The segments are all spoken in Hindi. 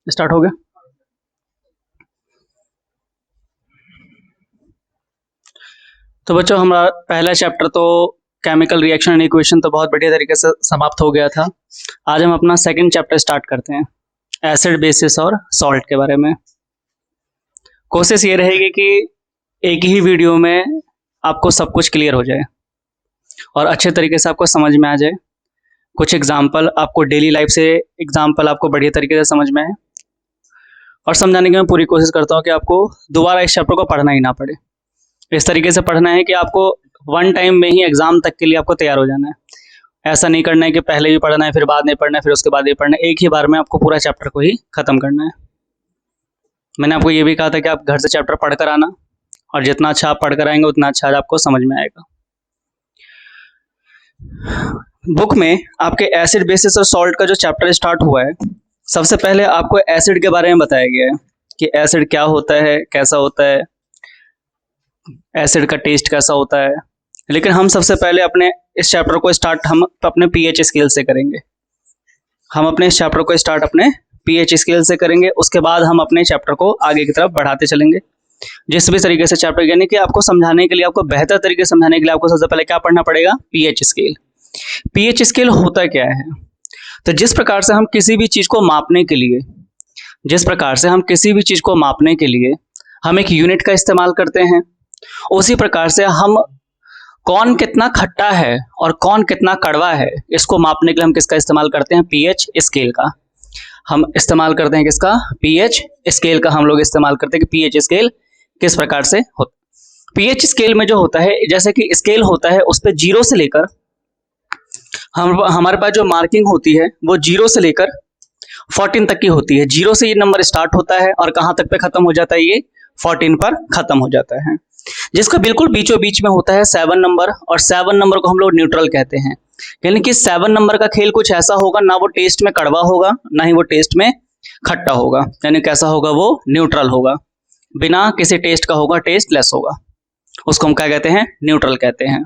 स्टार्ट हो गया। तो बच्चों हमारा पहला चैप्टर तो केमिकल रिएक्शन एंड इक्वेशन तो बहुत बढ़िया तरीके से समाप्त हो गया था। आज हम अपना सेकंड चैप्टर स्टार्ट करते हैं, एसिड बेसिस और सॉल्ट के बारे में। कोशिश ये रहेगी कि एक ही वीडियो में आपको सब कुछ क्लियर हो जाए और अच्छे तरीके से आपको समझ में आ जाए। कुछ एग्जाम्पल आपको डेली लाइफ से एग्जाम्पल आपको बढ़िया तरीके से समझ में आए और समझाने की मैं पूरी कोशिश करता हूँ कि आपको दोबारा इस चैप्टर को पढ़ना ही ना पड़े। इस तरीके से पढ़ना है कि आपको वन टाइम में ही एग्जाम तक के लिए आपको तैयार हो जाना है। ऐसा नहीं करना है कि पहले भी पढ़ना है फिर बाद में पढ़ना है फिर उसके बाद भी पढ़ना है। एक ही बार में आपको पूरा चैप्टर को ही खत्म करना है। मैंने आपको ये भी कहा था कि आप घर से चैप्टर पढ़ कर आना और जितना अच्छा आप पढ़ कर आएंगे उतना अच्छा आपको समझ में आएगा। बुक में आपके एसिड बेसिस और सॉल्ट का जो चैप्टर स्टार्ट हुआ है, सबसे पहले आपको एसिड के बारे में बताया गया है कि एसिड क्या होता है, कैसा होता है, एसिड का टेस्ट कैसा होता है। लेकिन हम सबसे पहले अपने इस चैप्टर को स्टार्ट हम अपने पीएच स्केल से करेंगे। हम अपने इस चैप्टर को स्टार्ट अपने पीएच स्केल से करेंगे। उसके बाद हम अपने चैप्टर को आगे की तरफ बढ़ाते चलेंगे। जिस भी तरीके से चैप्टर यानी कि आपको समझाने के लिए, आपको बेहतर तरीके से समझाने के लिए आपको सबसे पहले क्या पढ़ना पड़ेगा, पीएच स्केल। पीएच स्केल होता क्या है? तो जिस प्रकार से हम किसी भी चीज को मापने के लिए हम एक यूनिट का इस्तेमाल करते हैं, उसी प्रकार से हम कौन कितना खट्टा है और कौन कितना कड़वा है इसको मापने के लिए हम किसका इस्तेमाल करते हैं, पीएच स्केल का। हम इस्तेमाल करते हैं किसका, पीएच स्केल का। हम लोग इस्तेमाल करते हैं कि पीएच स्केल किस प्रकार से होता है। पीएच स्केल में जो होता है, जैसे कि स्केल होता है उस पर 0 से लेकर हमारे पास जो मार्किंग होती है वो 0 से लेकर 14 तक की होती है। 0 से ये नंबर स्टार्ट होता है और कहां तक पे खत्म हो जाता है, ये 14 पर खत्म हो जाता है। जिसका बिल्कुल बीचों बीच में होता है 7 नंबर, और 7 नंबर को हम लोग न्यूट्रल कहते हैं। यानी कि 7 नंबर का खेल कुछ ऐसा होगा, ना वो टेस्ट में कड़वा होगा ना ही वो टेस्ट में खट्टा होगा। यानी कैसा होगा, वो न्यूट्रल होगा, बिना किसी टेस्ट का होगा, टेस्ट लेस होगा। उसको हम क्या कहते हैं, न्यूट्रल कहते हैं।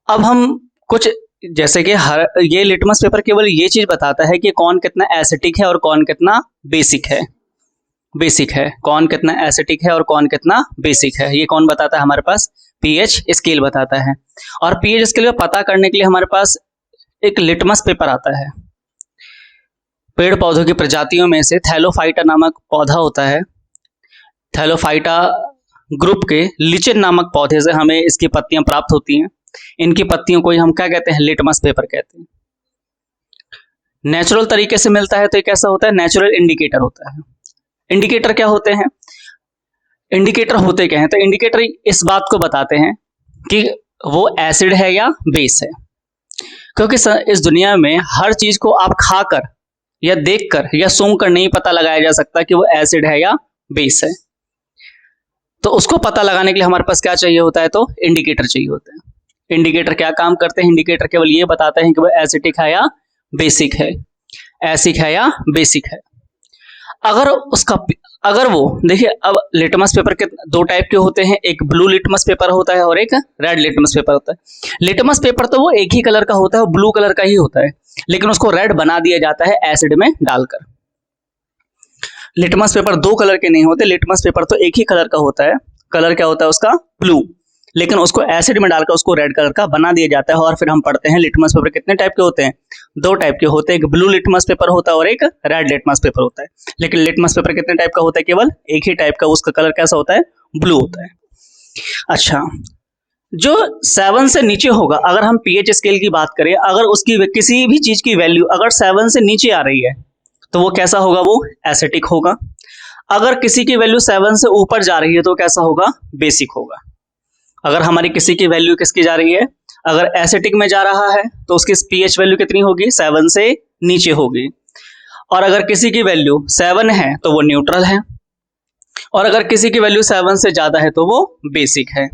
अब हम कुछ जैसे कि ये लिटमस पेपर केवल ये चीज बताता है कि कौन कितना एसिटिक है और कौन कितना बेसिक है। कौन कितना एसिटिक है और कौन कितना बेसिक है, ये कौन बताता है, हमारे पास पीएच स्केल बताता है। और पीएच स्केल में पता करने के लिए हमारे पास एक लिटमस पेपर आता है। पेड़ पौधों की प्रजातियों में से थैलोफाइटा नामक पौधा होता है। थैलोफाइटा ग्रुप के लिचेन नामक पौधे से हमें इसकी पत्तियां प्राप्त होती हैं। इनकी पत्तियों को ही हम क्या कहते हैं, लिटमस पेपर कहते हैं। नेचुरल तरीके से मिलता है तो ये कैसा होता है, नेचुरल इंडिकेटर होता है। इंडिकेटर क्या होते हैं, इंडिकेटर होते क्या हैं, तो इंडिकेटर इस बात को बताते हैं कि वो एसिड है या बेस है। क्योंकि इस दुनिया में हर चीज को आप खाकर या देखकर या सूंघकर नहीं पता लगाया जा सकता कि वो एसिड है या बेस है। तो उसको पता लगाने के लिए हमारे पास क्या चाहिए होता है, तो इंडिकेटर चाहिए होता है। इंडिकेटर क्या काम करते हैं, इंडिकेटर केवल ये बताते हैं कि वो एसिडिक है या बेसिक है, एसिड है या बेसिक है। अगर वो देखिए, अब लिटमस पेपर के 2 टाइप के होते हैं, एक ब्लू लिटमस पेपर होता है और एक रेड लिटमस पेपर होता है। लिटमस पेपर तो वो एक ही कलर का होता है, ब्लू कलर का ही होता है, लेकिन उसको रेड बना दिया जाता है एसिड में डालकर। लिटमस पेपर 2 कलर के नहीं होते, लिटमस पेपर तो एक ही कलर का होता है। कलर क्या होता है उसका, ब्लू, लेकिन उसको एसिड में डालकर उसको रेड कलर का बना दिया जाता है। और फिर हम पढ़ते हैं लिटमस पेपर कितने टाइप के होते हैं, 2 टाइप के होते हैं, एक ब्लू लिटमस पेपर होता है और एक रेड लिटमस पेपर होता है। लेकिन लिटमस पेपर कितने टाइप का होता है, केवल एक ही टाइप का, उसका कलर कैसा होता है, ब्लू होता है। अच्छा, जो 7 से नीचे होगा, अगर हम पीएच स्केल की बात करें, अगर उसकी किसी भी चीज की वैल्यू अगर 7 से नीचे आ रही है तो वो कैसा होगा, वो एसिटिक होगा। अगर किसी की वैल्यू 7 से ऊपर जा रही है तो कैसा होगा, बेसिक होगा। अगर हमारी किसी की वैल्यू किसकी जा रही है, अगर एसिटिक में जा रहा है तो उसकी पीएच वैल्यू कितनी होगी, 7 से नीचे होगी। और अगर किसी की वैल्यू 7 है तो वो न्यूट्रल है, और अगर किसी की वैल्यू 7 से ज्यादा है तो वो बेसिक है।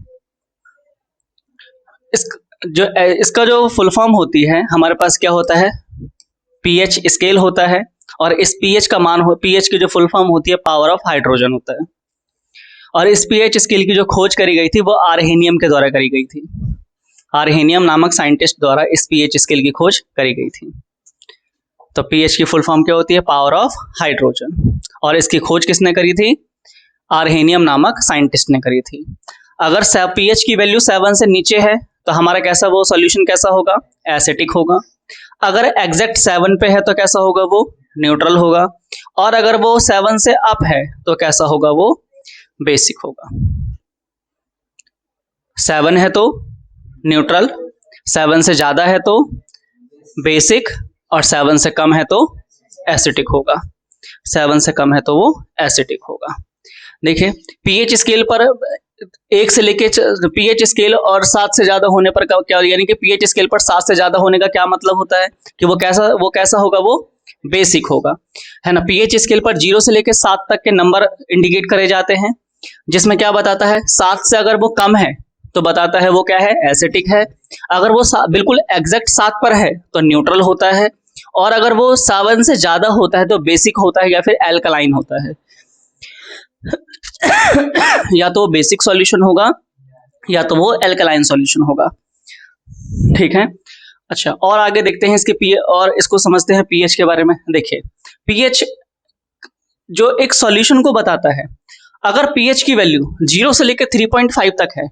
इसका जो फुल फॉर्म होती है, हमारे पास क्या होता है, पीएच स्केल होता है। और इस पीएच का मान पीएच की जो फुल फॉर्म होती है, पावर ऑफ हाइड्रोजन होता है। और इस पीएच स्केल की जो खोज करी गई थी वो आर्हेनियम के द्वारा करी गई थी। आर्हेनियम नामक साइंटिस्ट द्वारा इस पीएच स्केल की खोज करी गई थी। तो पीएच की फुल फॉर्म क्या होती है? Power of hydrogen. और इसकी खोज किसने करी थी? आर्हेनियम नामक साइंटिस्ट ने करी थी। अगर पीएच की वैल्यू 7 से नीचे है तो हमारा कैसा वो सॉल्यूशन कैसा होगा? एसिडिक होगा। अगर एग्जैक्ट 7 पे है तो कैसा होगा? वो न्यूट्रल होगा। और अगर वो 7 से अप है तो कैसा होगा? वो बेसिक होगा। 7 है तो न्यूट्रल, 7 से ज्यादा है तो बेसिक, और 7 से कम है तो एसिडिक होगा। 7 से कम है तो वो एसिडिक होगा। देखिए पीएच स्केल पर 1 से लेके पीएच स्केल और 7 से ज्यादा होने पर क्या, यानी कि पीएच स्केल पर 7 से ज्यादा होने का क्या मतलब होता है कि वो कैसा होगा? वो बेसिक होगा, है ना। पीएच स्केल पर 0 से लेके 7 तक के नंबर इंडिकेट करे जाते हैं, जिसमें क्या बताता है? 7 से अगर वो कम है तो बताता है वो क्या है? एसिडिक है। अगर वो बिल्कुल एग्जैक्ट 7 पर है तो न्यूट्रल होता है, और अगर वो 7 से ज्यादा होता है तो बेसिक होता है या फिर एल्कलाइन होता है। या तो बेसिक सॉल्यूशन होगा या तो वो एल्कलाइन सॉल्यूशन होगा। ठीक है, अच्छा और आगे देखते हैं इसके पीएच, और इसको समझते हैं पीएच के बारे में। देखिए पीएच जो एक सॉल्यूशन को बताता है, अगर पीएच की वैल्यू 0 से लेकर 3.5 तक है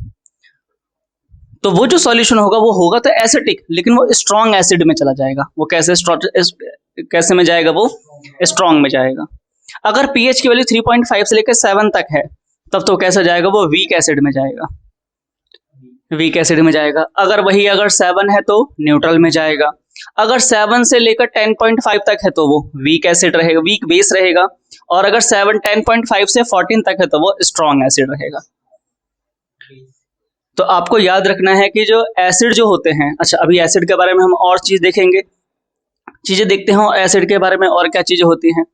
तो वो जो सॉल्यूशन होगा वो होगा तो एसिडिक, लेकिन वो स्ट्रॉन्ग एसिड में चला जाएगा। वो कैसे में जाएगा? वो स्ट्रॉन्ग में जाएगा। अगर पीएच की वैल्यू 3.5 से लेकर 7 तक है तब तो कैसा जाएगा? वो वीक एसिड में जाएगा, वीक एसिड में जाएगा। अगर 7 है तो न्यूट्रल में जाएगा। अगर 7 से लेकर 10.5 तक है तो वो वीक एसिड रहेगा, वीक बेस रहेगा। और अगर 10.5 से 14 तक है तो वो स्ट्रॉन्ग एसिड रहेगा। तो आपको याद रखना है कि जो एसिड जो होते हैं, अच्छा अभी एसिड के बारे में हम और चीजें देखते हैं एसिड के बारे में और क्या चीजें होती हैं।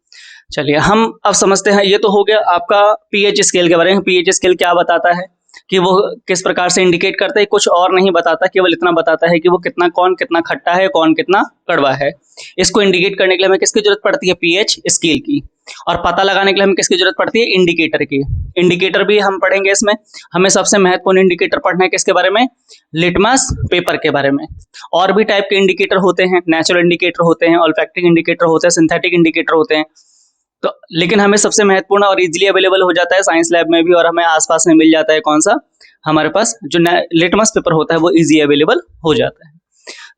चलिए हम अब समझते हैं। ये तो हो गया आपका पीएच स्केल के बारे में। पीएच स्केल क्या बताता है कि वो किस प्रकार से इंडिकेट करता है, कुछ और नहीं बताता, केवल इतना बताता है कि वो कौन कितना खट्टा है, कौन कितना कड़वा है। इसको इंडिकेट करने के लिए हमें किसकी जरूरत पड़ती है? पीएच स्केल की। और पता लगाने के लिए हमें किसकी जरूरत पड़ती है? इंडिकेटर की। इंडिकेटर भी हम पढ़ेंगे इसमें। हमें सबसे महत्वपूर्ण इंडिकेटर पढ़ना है किसके बारे में? लिटमस पेपर के बारे में। और भी टाइप के इंडिकेटर होते हैं, नेचुरल इंडिकेटर होते हैं, ऑल्फैक्टिक इंडिकेटर होते हैं, सिंथेटिक इंडिकेटर होते हैं। तो लेकिन हमें सबसे महत्वपूर्ण और इजीली अवेलेबल हो जाता है साइंस लैब में भी, और हमें आसपास में मिल जाता है कौन सा? हमारे पास जो लिटमस पेपर होता है वो इजी अवेलेबल हो जाता है।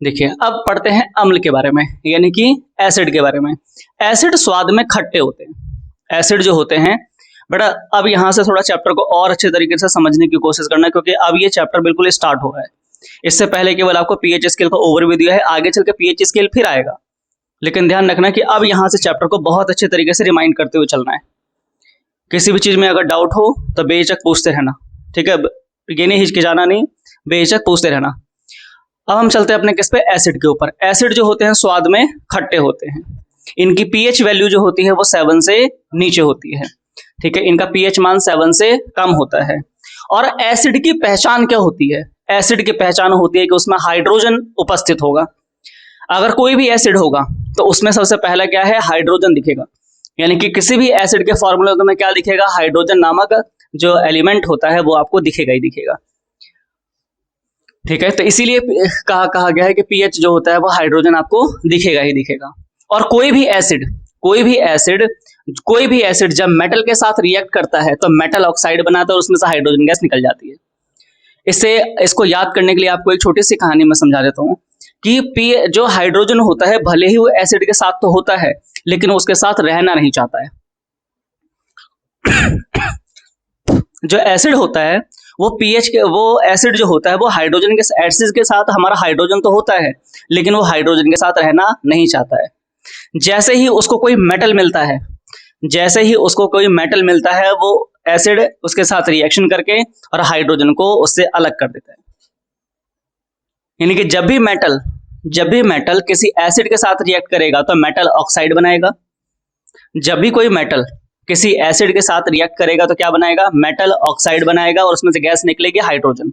देखिए अब पढ़ते हैं अम्ल के बारे में, यानी कि एसिड के बारे में। एसिड स्वाद में खट्टे होते हैं। एसिड जो होते हैं बेटा, अब यहाँ से थोड़ा चैप्टर को और अच्छे तरीके से समझने की कोशिश करना, क्योंकि अब ये चैप्टर बिल्कुल स्टार्ट हो रहा है। इससे पहले केवल आपको पीएच स्केल का ओवरव्यू दिया है, आगे चल के पीएच स्केल फिर आएगा। लेकिन ध्यान रखना कि अब यहाँ से चैप्टर को बहुत अच्छे तरीके से रिमाइंड करते हुए चलना है। किसी भी चीज में अगर डाउट हो तो बेहिचक पूछते रहना, ठीक है? ये नहीं हिचकिचाना नहीं, बेहिचक पूछते रहना। अब हम चलते हैं अपने किस पे? एसिड के ऊपर। एसिड जो होते हैं स्वाद में खट्टे होते हैं। इनकी पीएच वैल्यू जो होती है वो 7 से नीचे होती है, ठीक है? इनका पीएच मान 7 से कम होता है। और एसिड की पहचान क्या होती है? एसिड की पहचान होती है कि उसमें हाइड्रोजन उपस्थित होगा। अगर कोई भी एसिड होगा तो उसमें सबसे पहला क्या है? हाइड्रोजन दिखेगा। यानी कि किसी भी एसिड के फॉर्मूले में क्या दिखेगा? हाइड्रोजन नामक जो एलिमेंट होता है वो आपको दिखेगा ही दिखेगा, ठीक है? तो इसीलिए कहा गया है कि पीएच जो होता है वो हाइड्रोजन आपको दिखेगा ही दिखेगा। और कोई भी एसिड जब मेटल के साथ रिएक्ट करता है तो मेटल ऑक्साइड बनाता है और उसमें से हाइड्रोजन गैस निकल जाती है। इसको याद करने के लिए आपको एक छोटी सी कहानी में समझा देता हूँ कि जो हाइड्रोजन होता है भले ही वो एसिड के साथ तो होता है, लेकिन उसके साथ रहना नहीं चाहता है। जो एसिड होता है वो एसिड जो होता है वो हाइड्रोजन के एसिड के साथ, हमारा हाइड्रोजन तो होता है लेकिन वो हाइड्रोजन के साथ रहना नहीं चाहता है। जैसे ही उसको कोई मेटल मिलता है वो एसिड उसके साथ रिएक्शन करके और हाइड्रोजन को उससे अलग कर देता है। यानी कि जब भी मेटल किसी एसिड के साथ रिएक्ट करेगा तो मेटल ऑक्साइड बनाएगा। जब भी कोई मेटल किसी एसिड के साथ रिएक्ट करेगा तो क्या बनाएगा? मेटल ऑक्साइड बनाएगा और उसमें से गैस निकलेगी हाइड्रोजन।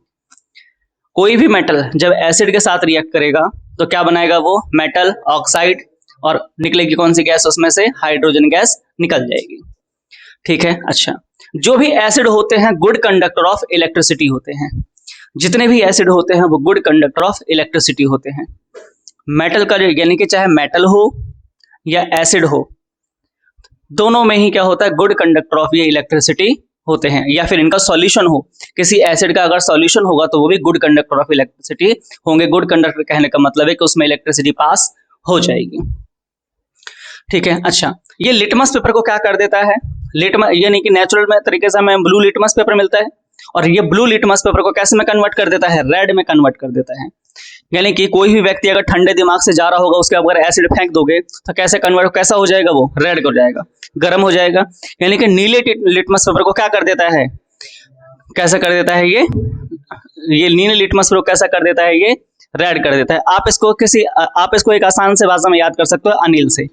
कोई भी मेटल जब एसिड के साथ रिएक्ट करेगा तो क्या बनाएगा? वो मेटल ऑक्साइड, और निकलेगी कौन सी गैस? उसमें से हाइड्रोजन गैस निकल जाएगी, ठीक है? अच्छा, जो भी एसिड होते हैं गुड कंडक्टर ऑफ इलेक्ट्रिसिटी होते हैं। जितने भी एसिड होते हैं वो गुड कंडक्टर ऑफ इलेक्ट्रिसिटी होते हैं। मेटल का यानी कि चाहे मेटल हो, या एसिड हो, दोनों में ही क्या होता है, गुड कंडक्टर ऑफ ये इलेक्ट्रिसिटी होते हैं। या फिर इनका सॉल्यूशन हो, किसी एसिड का अगर सॉल्यूशन होगा तो वो भी गुड कंडक्टर ऑफ इलेक्ट्रिसिटी होंगे। गुड कंडक्टर कहने का मतलब है कि उसमें इलेक्ट्रिसिटी पास हो जाएगी। ठीक है, अच्छा, ये लिटमस पेपर को क्या कर देता है, लिटमस यानी कि नेचुरल में तरीके से हमें ब्लू लिटमस पेपर मिलता है, और ये ब्लू लिटमस पेपर को कैसे में कन्वर्ट कर देता है, रेड में कन्वर्ट कर देता है। यानी कि कोई भी व्यक्ति अगर ठंडे दिमाग से जा रहा होगा, उसके अगर एसिड फेंक दोगे तो कैसा हो जाएगा, वो रेड हो जाएगा, गर्म हो जाएगा। यानी कि नीले लिटमस पेपर को क्या कर देता है, कैसा कर देता है, ये नीले लिटमस पेपर को कैसा कर देता है, ये रेड कर देता है। आप इसको एक आसान से भाषा में याद कर सकते हो, अनिल से।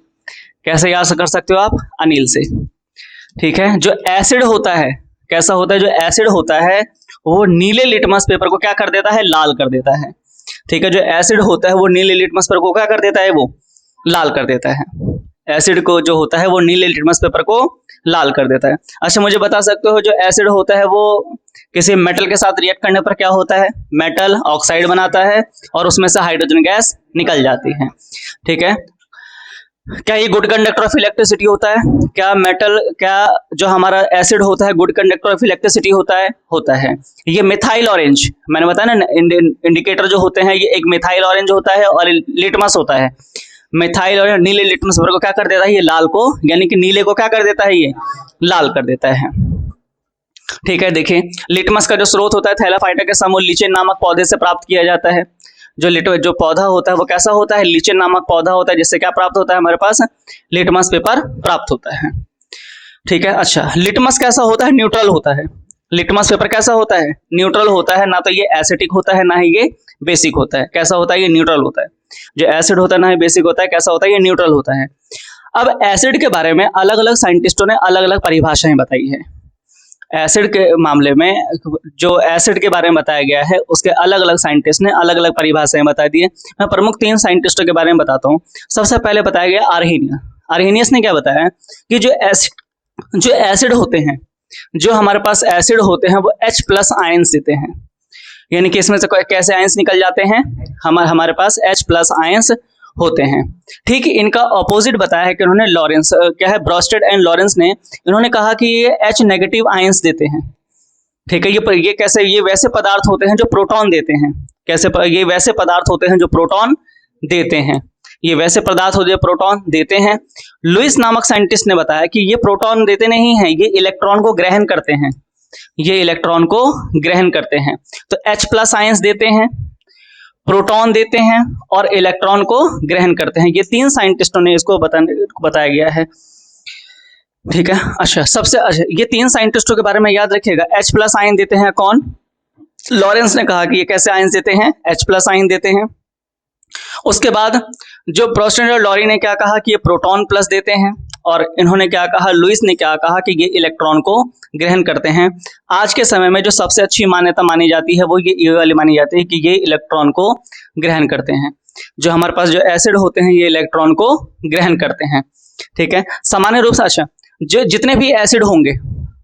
कैसे याद कर सकते हो आप, अनिल से। ठीक है, जो एसिड होता है कैसा होता है, जो एसिड होता है वो नीले लिटमस पेपर को क्या कर देता है, लाल कर देता है। ठीक है, जो एसिड होता है वो नीले लिटमस पेपर को क्या कर देता है, वो लाल कर देता है। एसिड को जो होता है वो नीले लिटमस पेपर को लाल कर देता है। अच्छा, मुझे बता सकते हो जो एसिड होता है वो किसी मेटल के साथ रिएक्ट करने पर क्या होता है, मेटल ऑक्साइड बनाता है और उसमें से हाइड्रोजन गैस निकल जाती है। ठीक है, क्या ये गुड कंडक्टर ऑफ इलेक्ट्रिसिटी होता है, क्या जो हमारा एसिड होता है गुड कंडक्टर ऑफ इलेक्ट्रिसिटी होता है। ये मिथाइल ऑरेंज, मैंने बताया ना, इंडिकेटर जो होते हैं, ये एक मिथाइल ऑरेंज होता है और लिटमस होता है। मिथाइल और नीले लिटमस पेपर को क्या कर देता है, ये लाल को, यानी कि नीले को क्या कर देता है, ये लाल कर देता है। ठीक है, देखिए लिटमस का जो स्रोत होता है थैलाफाइटा के समूह लीचेन नामक पौधे से प्राप्त किया जाता है। जो पौधा होता है वो कैसा होता है, लीचेन नामक पौधा होता है, जिससे क्या प्राप्त होता है, हमारे पास लिटमस पेपर प्राप्त होता है। ठीक है, अच्छा, लिटमस कैसा होता है, न्यूट्रल होता है। लिटमस पेपर कैसा होता है, न्यूट्रल होता है, ना तो ये एसिडिक होता है ना ही ये बेसिक होता है। कैसा होता है, ये न्यूट्रल होता है। जो एसिड होता है ना ही बेसिक होता है, कैसा होता है, ये न्यूट्रल होता है। अब एसिड के बारे में अलग अलग साइंटिस्टों ने अलग अलग परिभाषाएं बताई है। एसिड के मामले में जो एसिड के बारे में बताया गया है उसके अलग अलग साइंटिस्ट ने अलग अलग परिभाषाएं बता दी है। मैं प्रमुख 3 साइंटिस्टों के बारे में बताता हूँ। सबसे पहले बताया गया आर्हेनियस ने क्या बताया कि जो एसिड होते हैं, जो हमारे पास एसिड होते हैं वो H+ आयंस देते हैं। यानी कि इसमें से कैसे आयंस निकल जाते हैं, हमारे पास H+ आयंस होते हैं। ठीक, इनका ऑपोजिट बताया है कि उन्होंने लॉरेंस क्या है, ब्रॉस्टेड एंड लॉरेंस ने, इन्होंने कहा कि ये H- आयंस देते हैं। ठीक है, ये कैसे, ये वैसे पदार्थ होते हैं जो प्रोटॉन देते हैं। ये वैसे पदार्थ होते हैं जो प्रोटॉन देते हैं। ये वैसे पदार्थ होते हैं प्रोटॉन देते हैं। लुइस नामक साइंटिस्ट ने बताया कि ये प्रोटॉन देते नहीं हैं, ये इलेक्ट्रॉन को ग्रहण करते हैं। ये इलेक्ट्रॉन को ग्रहण करते हैं। तो H+ आयंस देते हैं, प्रोटॉन देते हैं और इलेक्ट्रॉन को ग्रहण करते हैं। ये 3 साइंटिस्टों ने इसको बताया गया है। ठीक है, अच्छा, ये 3 साइंटिस्टों के बारे में याद रखिएगा। H+ आयन देते हैं कौन, लॉरेंस ने कहा कि ये कैसे आयन देते हैं, H+ आयन देते हैं। उसके बाद जो ब्रॉस्टेड और लॉरी ने क्या कहा कि ये प्रोटॉन प्लस देते हैं, और इन्होंने क्या कहा, लुइस ने क्या कहा कि ये इलेक्ट्रॉन को ग्रहण करते हैं। आज के समय में जो सबसे अच्छी मान्यता मानी जाती है वो ये वाली मानी जाती है कि ये इलेक्ट्रॉन को ग्रहण करते हैं। जो हमारे पास जो एसिड होते हैं ये इलेक्ट्रॉन को ग्रहण करते हैं। ठीक है, सामान्य रूप से, अच्छा, जो जितने भी एसिड होंगे,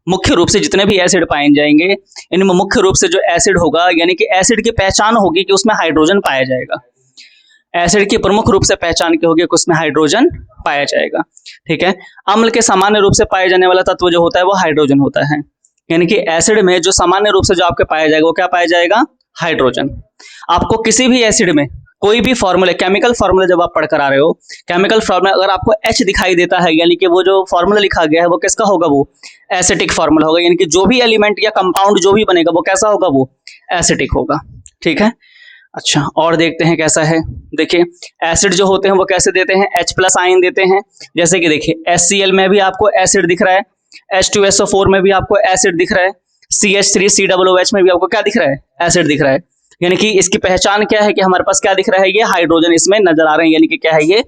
मुख्य रूप से जितने भी एसिड पाए जाएंगे, इनमें मुख्य रूप से जो एसिड होगा, यानी कि एसिड की पहचान होगी कि उसमें हाइड्रोजन पाया जाएगा। एसिड की प्रमुख रूप से पहचान की होगी कि उसमें हाइड्रोजन पाया जाएगा। ठीक है, अम्ल के सामान्य रूप से पाए जाने वाला तत्व जो होता है वो हाइड्रोजन होता है। यानी कि एसिड में जो सामान्य रूप से जो आपके पाया जाएगा वो क्या पाया जाएगा, हाइड्रोजन। आपको किसी भी एसिड में कोई भी फॉर्मूला, केमिकल फॉर्मूला जब आप पढ़कर आ रहे हो, केमिकल फॉर्मूला अगर आपको H दिखाई देता है, यानी कि वो जो फॉर्मूला लिखा गया है वो किसका होगा, वो एसिटिक फॉर्मूला होगा। यानी कि जो भी एलिमेंट या कंपाउंड जो भी बनेगा वो कैसा होगा, वो एसिटिक होगा। ठीक है, अच्छा, और देखते हैं कैसा है। देखिए एसिड जो होते हैं वो कैसे देते हैं, H+ आयन देते हैं। जैसे कि देखिए HCl में भी आपको एसिड दिख रहा है, H2SO4 में भी आपको एसिड दिख रहा है, CH3COOH में भी आपको क्या दिख रहा है, एसिड दिख रहा है। यानी कि इसकी पहचान क्या है कि हमारे पास क्या दिख रहा है, ये हाइड्रोजन इसमें नजर आ रहे हैं, यानी कि क्या है, ये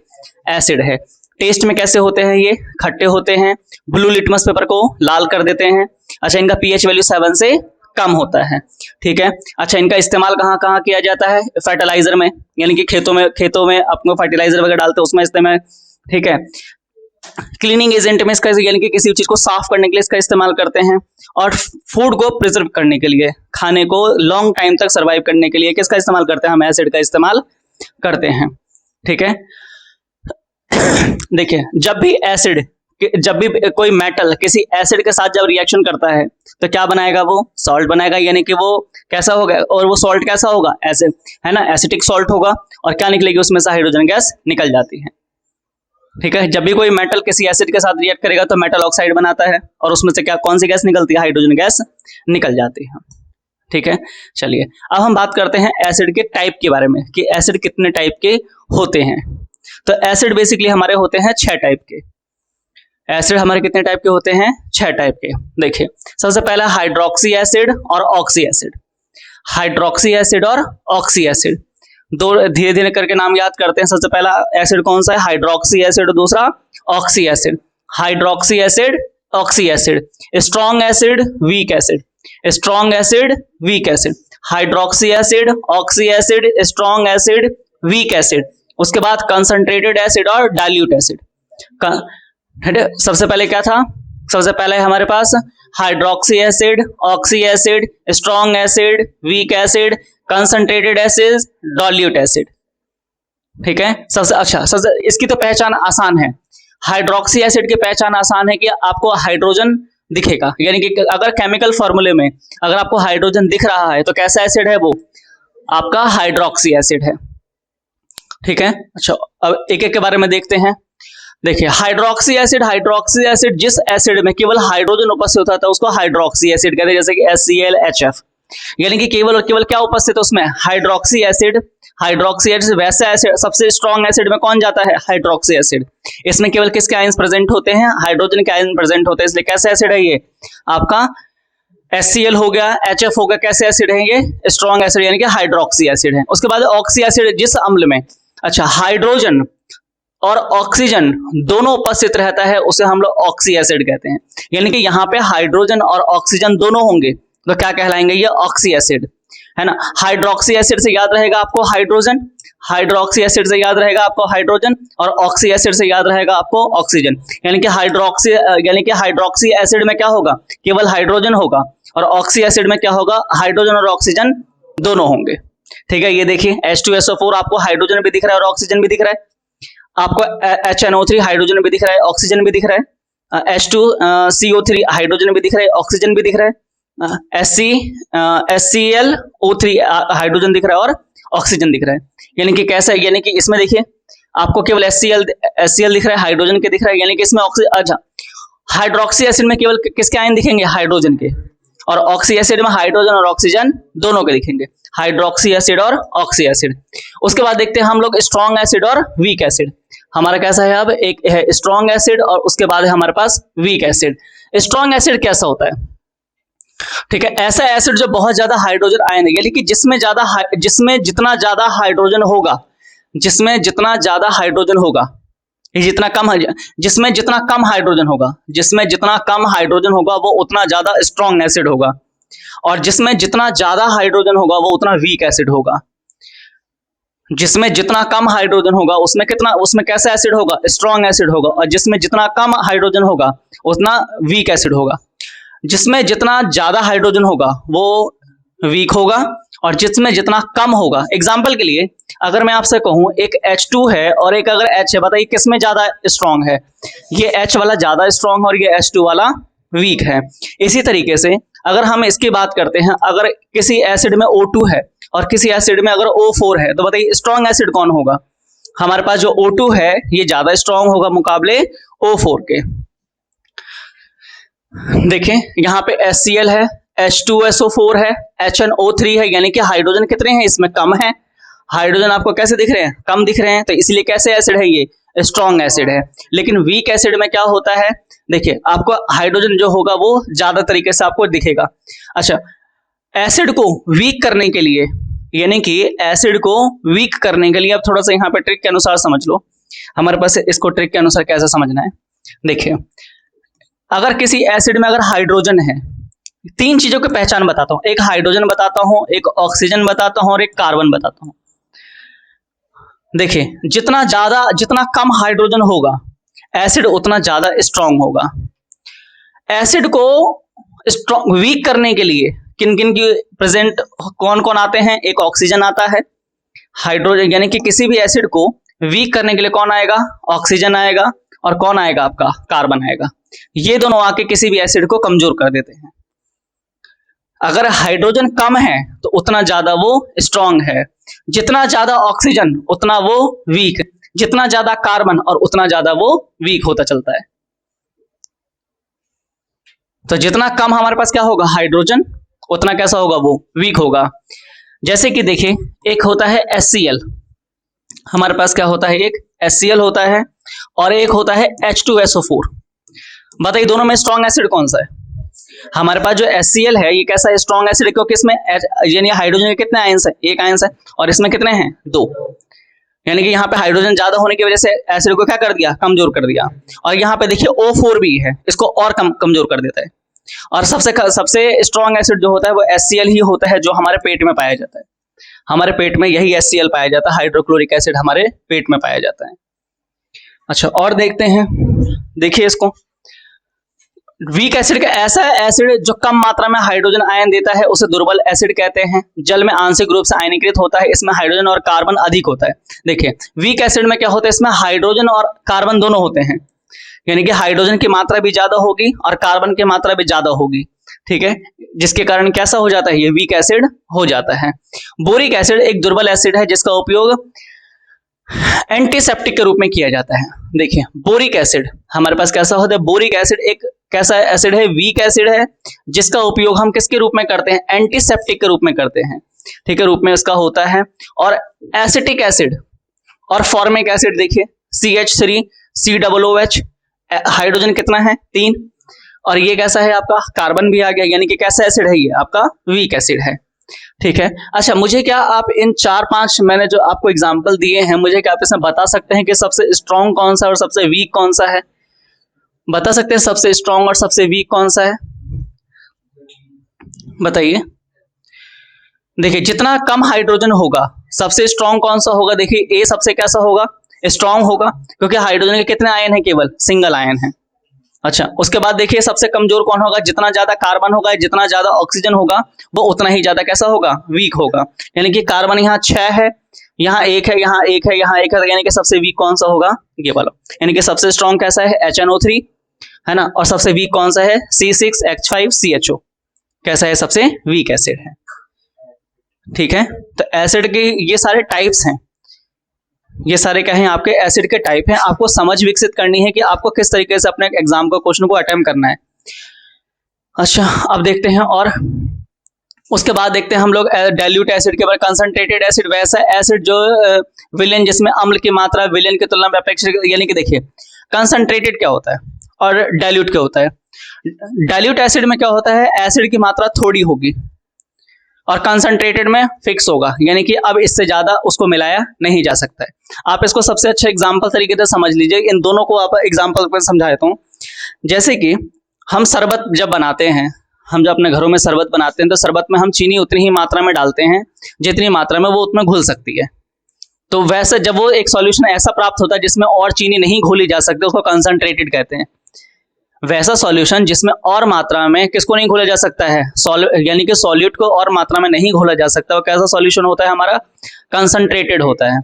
एसिड है। टेस्ट में कैसे होते हैं, ये खट्टे होते हैं। ब्लू लिटमस पेपर को लाल कर देते हैं। अच्छा, इनका pH वैल्यू 7 से कम होता है। ठीक है, अच्छा, इनका इस्तेमाल कहाँ कहाँ किया जाता है, फर्टिलाइजर में, यानी कि खेतों में अपने फर्टिलाइजर वगैरह डालते हैं उसमें इस्तेमाल। ठीक है, क्लीनिंग एजेंट में इसका, यानी कि किसी चीज को साफ करने के लिए इसका इस्तेमाल करते हैं। और फूड को प्रिजर्व करने के लिए, खाने को लॉन्ग टाइम तक सर्वाइव करने के लिए किसका इस्तेमाल करते हैं, हम एसिड का इस्तेमाल करते हैं। ठीक है, देखिए जब भी कोई मेटल किसी एसिड के साथ जब रिएक्शन करता है तो क्या बनाएगा, वो सॉल्ट बनाएगा, यानी कि वो कैसा होगा, और वो सॉल्ट कैसा होगा, ऐसे है ना, एसिटिक सॉल्ट होगा, और क्या निकलेगी उसमें से, हाइड्रोजन गैस निकल जाती है। ठीक है, जब भी कोई मेटल किसी एसिड के साथ रिएक्ट करेगा तो मेटल ऑक्साइड बनाता है, और उसमें से क्या कौन सी गैस निकलती है, हाइड्रोजन गैस निकल जाती है। ठीक है, चलिए अब हम बात करते हैं एसिड के टाइप के बारे में कि एसिड कितने टाइप के होते हैं। तो एसिड बेसिकली हमारे होते हैं 6 टाइप के। एसिड हमारे कितने टाइप के होते हैं, 6 टाइप के। देखिए सबसे पहला हाइड्रोक्सी एसिड और ऑक्सी एसिड। हाइड्रोक्सी एसिड और ऑक्सी एसिड, दो धीरे धीरे करके नाम याद करते हैं। सबसे पहला एसिड कौन सा है, हाइड्रोक्सी एसिड, और दूसरा oxy acid. Hydroxy acid, oxy acid, strong acid, weak acid, strong acid, weak acid, hydroxy acid, oxy acid, strong acid, weak acid. उसके बाद कंसंट्रेटेड एसिड और डाइल्यूट एसिड। सबसे पहले क्या था, सबसे पहले हमारे पास hydroxy acid, oxy acid, strong acid, weak acid, concentrated acid, dilute acid. ठीक है, सबसे इसकी तो पहचान आसान है। हाइड्रोक्सी एसिड की पहचान आसान है कि आपको हाइड्रोजन दिखेगा, यानी कि अगर केमिकल फॉर्मूले में अगर आपको हाइड्रोजन दिख रहा है तो कैसा एसिड है, वो आपका हाइड्रोक्सी एसिड है। ठीक है, अच्छा अब एक एक के बारे में देखते हैं। देखिए हाइड्रोक्सी एसिड जिस एसिड में केवल हाइड्रोजन उपस्थित होता है उसको हाइड्रोक्सी एसिड कहते हैं, जैसे कि HCl, HF, यानी कि केवल और केवल क्या उपस्थित है उसमें, हाइड्रोक्सी एसिड। हाइड्रोक्सी एसिड वैसा एसिड, सबसे स्ट्रॉन्ग एसिड में कौन जाता है, हाइड्रोक्सी एसिड। इसमें केवल किसके आयंस प्रेजेंट होते हैं, हाइड्रोजन के आयन प्रेजेंट होते हैं, इसलिए कैसा एसिड है ये आपका, HCl हो गया, HF हो गया, कैसे एसिड है ये, स्ट्रॉन्ग एसिड, यानी कि हाइड्रोक्सी एसिड है। उसके बाद ऑक्सी एसिड, जिस अम्ल में अच्छा हाइड्रोजन और ऑक्सीजन दोनों उपस्थित रहता है उसे हम लोग ऑक्सी एसिड कहते हैं, यानी कि यहाँ पे हाइड्रोजन और ऑक्सीजन दोनों होंगे तो क्या कहलाएंगे, ये ऑक्सी एसिड है ना। हाइड्रोक्सी एसिड से याद रहेगा आपको हाइड्रोजन, हाइड्रोक्सी एसिड से याद रहेगा आपको हाइड्रोजन, और ऑक्सी एसिड से याद रहेगा आपको ऑक्सीजन, यानी कि हाइड्रोक्सी एसिड में क्या होगा, केवल हाइड्रोजन होगा, और ऑक्सी एसिड में क्या होगा, हाइड्रोजन और ऑक्सीजन दोनों होंगे। ठीक है, ये देखिए H2SO4 आपको हाइड्रोजन भी दिख रहा है और ऑक्सीजन भी दिख रहा है, आपको HNO3 हाइड्रोजन भी दिख रहा है, ऑक्सीजन भी दिख रहा है, H2CO3 हाइड्रोजन भी दिख रहा है, ऑक्सीजन भी दिख रहा है, HClO3 हाइड्रोजन दिख रहा है और ऑक्सीजन दिख रहा है। यानी कि कैसा है, यानी कि इसमें देखिए आपको केवल HCl दिख रहा है, हाइड्रोजन के दिख रहा है, यानी कि इसमें अच्छा हाइड्रोक्सी एसिड में केवल किसके आयन दिखेंगे, हाइड्रोजन के, और ऑक्सी एसिड में हाइड्रोजन और ऑक्सीजन दोनों के दिखेंगे, हाइड्रोक्सी एसिड और ऑक्सी एसिड। उसके बाद देखते हैं हम लोग स्ट्रॉन्ग एसिड और वीक एसिड। हमारा कैसा है, अब एक है स्ट्रॉन्ग एसिड और उसके बाद है हमारे पास वीक एसिड। स्ट्रॉन्ग एसिड कैसा होता है, ठीक है, ऐसा एसिड जो बहुत ज्यादा हाइड्रोजन आयन है, यानी कि जिसमें जितना ज्यादा हाइड्रोजन होगा, जिसमें जितना ज्यादा हाइड्रोजन होगा, जितना कम हाइड्रोजन होगा वो उतना ज्यादा स्ट्रॉन्ग एसिड होगा, और जिसमें जितना ज्यादा हाइड्रोजन होगा वो उतना वीक एसिड होगा। जिसमें जितना कम हाइड्रोजन होगा उसमें कैसा एसिड होगा, स्ट्रॉन्ग एसिड होगा, और जिसमें जितना कम हाइड्रोजन होगा उतना वीक एसिड होगा। जिसमें जितना ज्यादा हाइड्रोजन होगा वो वीक होगा, और जिसमें जितना कम होगा, एग्जाम्पल के लिए अगर मैं आपसे कहूं एक H2 है और एक अगर H है, बताइए किसमें ज्यादा स्ट्रॉन्ग है, ये H वाला ज्यादा स्ट्रॉन्ग और ये H2 वाला वीक है। इसी तरीके से अगर हम इसकी बात करते हैं, अगर किसी एसिड में O2 है और किसी एसिड में अगर O4 है, तो बताइए स्ट्रॉन्ग एसिड कौन होगा, हमारे पास जो O2 है ये ज्यादा स्ट्रॉन्ग होगा मुकाबले O4 के। देखिए यहाँ पे HCl है, H2SO4 है, HNO3 है, यानी कि हाइड्रोजन कितने हैं इसमें, कम है। हाइड्रोजन आपको कैसे दिख रहे हैं, कम दिख रहे हैं, तो इसलिए कैसे एसिड है ये, स्ट्रॉन्ग एसिड है। लेकिन वीक एसिड में क्या होता है, देखिए आपको हाइड्रोजन जो होगा वो ज्यादा तरीके से आपको दिखेगा। अच्छा, एसिड को वीक करने के लिए, यानी कि एसिड को वीक करने के लिए, अब थोड़ा सा यहाँ पे ट्रिक के अनुसार समझ लो, हमारे पास इसको ट्रिक के अनुसार कैसे समझना है। देखिए अगर किसी एसिड में अगर हाइड्रोजन है, 3 चीजों की पहचान बताता हूं, एक हाइड्रोजन बताता हूं, एक ऑक्सीजन बताता हूं और एक कार्बन बताता हूं। देखिए जितना कम हाइड्रोजन होगा एसिड उतना ज्यादा स्ट्रॉन्ग होगा। एसिड को वीक करने के लिए किन किन की प्रेजेंट कौन कौन आते हैं, एक ऑक्सीजन आता है, हाइड्रोजन, यानी कि किसी भी एसिड को वीक करने के लिए कौन आएगा, ऑक्सीजन आएगा, और कौन आएगा आपका, कार्बन आएगा। ये दोनों आके किसी भी एसिड को कमजोर कर देते हैं। अगर हाइड्रोजन कम है तो उतना ज्यादा वो स्ट्रांग है, जितना ज्यादा ऑक्सीजन उतना वो वीक, जितना ज्यादा कार्बन और उतना ज्यादा वो वीक होता चलता है। तो जितना कम हमारे पास क्या होगा हाइड्रोजन, उतना कैसा होगा वो वीक होगा। जैसे कि देखिए एक होता है HCl, हमारे पास क्या होता है, एक HCl होता है और एक होता है H2SO4। बताइए दोनों में स्ट्रॉन्ग एसिड कौन सा है। हमारे पास जो HCl है ये कैसा है, स्ट्रॉन्ग एसिड है, क्योंकि इसमें यानी हाइड्रोजन के कितने आयंस है, एक आयंस है, और इसमें कितने हैं, 2। यानी कि यहाँ पे हाइड्रोजन ज्यादा होने की वजह से एसिड को क्या कर दिया, कमजोर कर दिया। और यहाँ पे देखिए O4 भी है, इसको और कमजोर कर देता है। और सबसे स्ट्रॉन्ग एसिड जो होता है वो HCl ही होता है, जो हमारे पेट में पाया जाता है। हमारे पेट में यही HCl पाया जाता है, हाइड्रोक्लोरिक एसिड हमारे पेट में पाया जाता है। अच्छा और देखते हैं, देखिए इसको, वीक एसिड का ऐसा एसिड जो कम मात्रा में हाइड्रोजन आयन देता है उसे दुर्बल एसिड कहते हैं। जल में आंशिक रूप से आयनीकृत होता है, इसमें हाइड्रोजन और कार्बन अधिक होता है। देखिए वीक एसिड में क्या होता है, इसमें हाइड्रोजन और कार्बन दोनों होते हैं, यानी कि हाइड्रोजन की मात्रा भी ज्यादा होगी और कार्बन की मात्रा भी ज्यादा होगी, ठीक है, जिसके कारण कैसा हो जाता है, ये वीक एसिड हो जाता है। बोरिक एसिड एक दुर्बल एसिड है जिसका उपयोग एंटीसेप्टिक के रूप में किया जाता है। देखिए बोरिक एसिड हमारे पास कैसा होता है, बोरिक एसिड एक कैसा एसिड है, वीक एसिड है, जिसका उपयोग हम किसके रूप में करते हैं, एंटीसेप्टिक के रूप में करते हैं, ठीक है, रूप में इसका होता है। और एसिटिक एसिड और फॉर्मिक एसिड देखिए CH3 COOH, हाइड्रोजन कितना है, 3, और ये कैसा है आपका, कार्बन भी आ गया, यानी कि कैसा एसिड है, ये आपका वीक एसिड है, ठीक है। अच्छा मुझे क्या आप इन 4-5 मैंने जो आपको एग्जांपल दिए हैं, मुझे क्या आप इसमें बता सकते हैं कि सबसे स्ट्रॉन्ग कौन सा और सबसे वीक कौन सा है, बता सकते हैं सबसे स्ट्रॉन्ग और सबसे वीक कौन सा है, बताइए। देखिए जितना कम हाइड्रोजन होगा सबसे स्ट्रॉन्ग कौन सा होगा, देखिए A सबसे कैसा होगा, स्ट्रॉन्ग होगा, क्योंकि हाइड्रोजन के कितने आयन है, केवल सिंगल आयन है। अच्छा उसके बाद देखिए सबसे कमजोर कौन होगा, जितना ज्यादा कार्बन होगा, जितना ज्यादा ऑक्सीजन होगा, वो उतना ही ज्यादा कैसा होगा, वीक होगा। यानी कि कार्बन यहाँ 6 है, यहाँ 1 है, यहाँ 1 है, यहाँ 1 है, यानी कि सबसे वीक कौन सा होगा, ये वाला। यानी कि सबसे स्ट्रॉन्ग कैसा है, HNO3 है ना, और सबसे वीक कौन सा है, C6H5CHO, कैसा है, सबसे वीक एसिड है, ठीक है। तो एसिड के ये सारे टाइप्स हैं, ये सारे क्या हैं, आपके एसिड के टाइप हैं। आपको समझ विकसित करनी है कि आपको किस तरीके से अपने एग्जाम का क्वेश्चन को अटेम्प्ट करना है। अच्छा अब देखते हैं, और उसके बाद देखते हैं हम लोग डाइल्यूट एसिड के बारे में। कंसंट्रेटेड एसिड वैसा एसिड जो विलेन, जिसमें अम्ल की मात्रा विलेन की तुलना में अपेक्षित, यानी कि देखिए कंसंट्रेटेड क्या होता है और डाइल्यूट क्या होता है। डाइल्यूट एसिड में क्या होता है, एसिड की मात्रा थोड़ी होगी और कंसंट्रेटेड में फिक्स होगा, यानी कि अब इससे ज्यादा उसको मिलाया नहीं जा सकता है। आप इसको सबसे अच्छा एग्जांपल तरीके से समझ लीजिए, इन दोनों को आप एग्जांपल पर समझा देता हूं। जैसे कि हम शरबत जब बनाते हैं, हम जब अपने घरों में शरबत बनाते हैं तो शरबत में हम चीनी उतनी ही मात्रा में डालते हैं जितनी मात्रा में वो उसमें घुल सकती है। तो वैसे जब वो एक सॉल्यूशन ऐसा प्राप्त होता है जिसमें और चीनी नहीं घोली जा सकती, उसको कंसंट्रेटेड कहते हैं। वैसा सॉल्यूशन जिसमें और मात्रा में किसको नहीं घोला जा सकता है, यानी कि सॉल्यूट को और मात्रा में नहीं घोला जा सकता, वो कैसा सॉल्यूशन होता है, हमारा कंसंट्रेटेड होता है।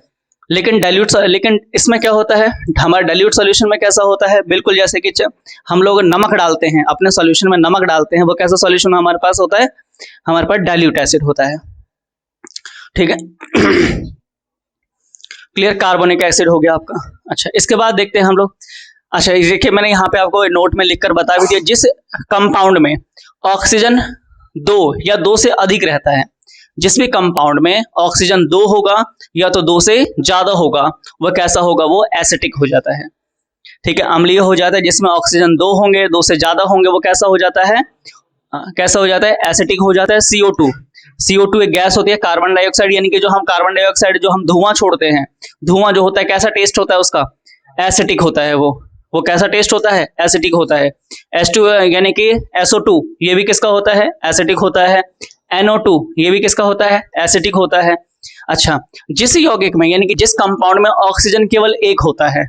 लेकिन इसमें क्या होता है, हमारा डाइल्यूट सॉल्यूशन में कैसा होता है, बिल्कुल जैसे कि हम लोग नमक डालते हैं, अपने सॉल्यूशन में नमक डालते हैं, वो कैसा सॉल्यूशन हमारे पास होता है, हमारे पास डाइल्यूट एसिड होता है, ठीक है। क्लियर, कार्बोनिक एसिड हो गया आपका। अच्छा इसके बाद देखते हैं हम लोग, अच्छा देखिए मैंने यहाँ पे आपको नोट में लिखकर बता भी दिया, जिस कंपाउंड में ऑक्सीजन 2 या 2 से अधिक रहता है, जिस भी कंपाउंड में ऑक्सीजन 2 होगा या तो 2 से ज्यादा होगा, वह कैसा होगा, वो एसिटिक हो जाता है, ठीक है, अम्लीय हो जाता है। जिसमें ऑक्सीजन 2 होंगे, 2 से ज्यादा होंगे, वो कैसा हो जाता है, कैसा हो जाता है, एसिटिक हो जाता है। CO2 एक गैस होती है, कार्बन डाइऑक्साइड, यानी कि जो हम कार्बन डाइऑक्साइड जो हम धुआं छोड़ते हैं, धुआं जो होता है कैसा टेस्ट होता है उसका, एसिटिक होता है। वो कैसा टेस्ट होता है, एसिटिक होता है। H2 यानी कि SO2 ये भी किसका होता है, एसिटिक होता है। NO2 ये भी किसका होता है, एसिटिक होता है। अच्छा जिस यौगिक में, यानी कि जिस कंपाउंड में ऑक्सीजन केवल 1 होता है,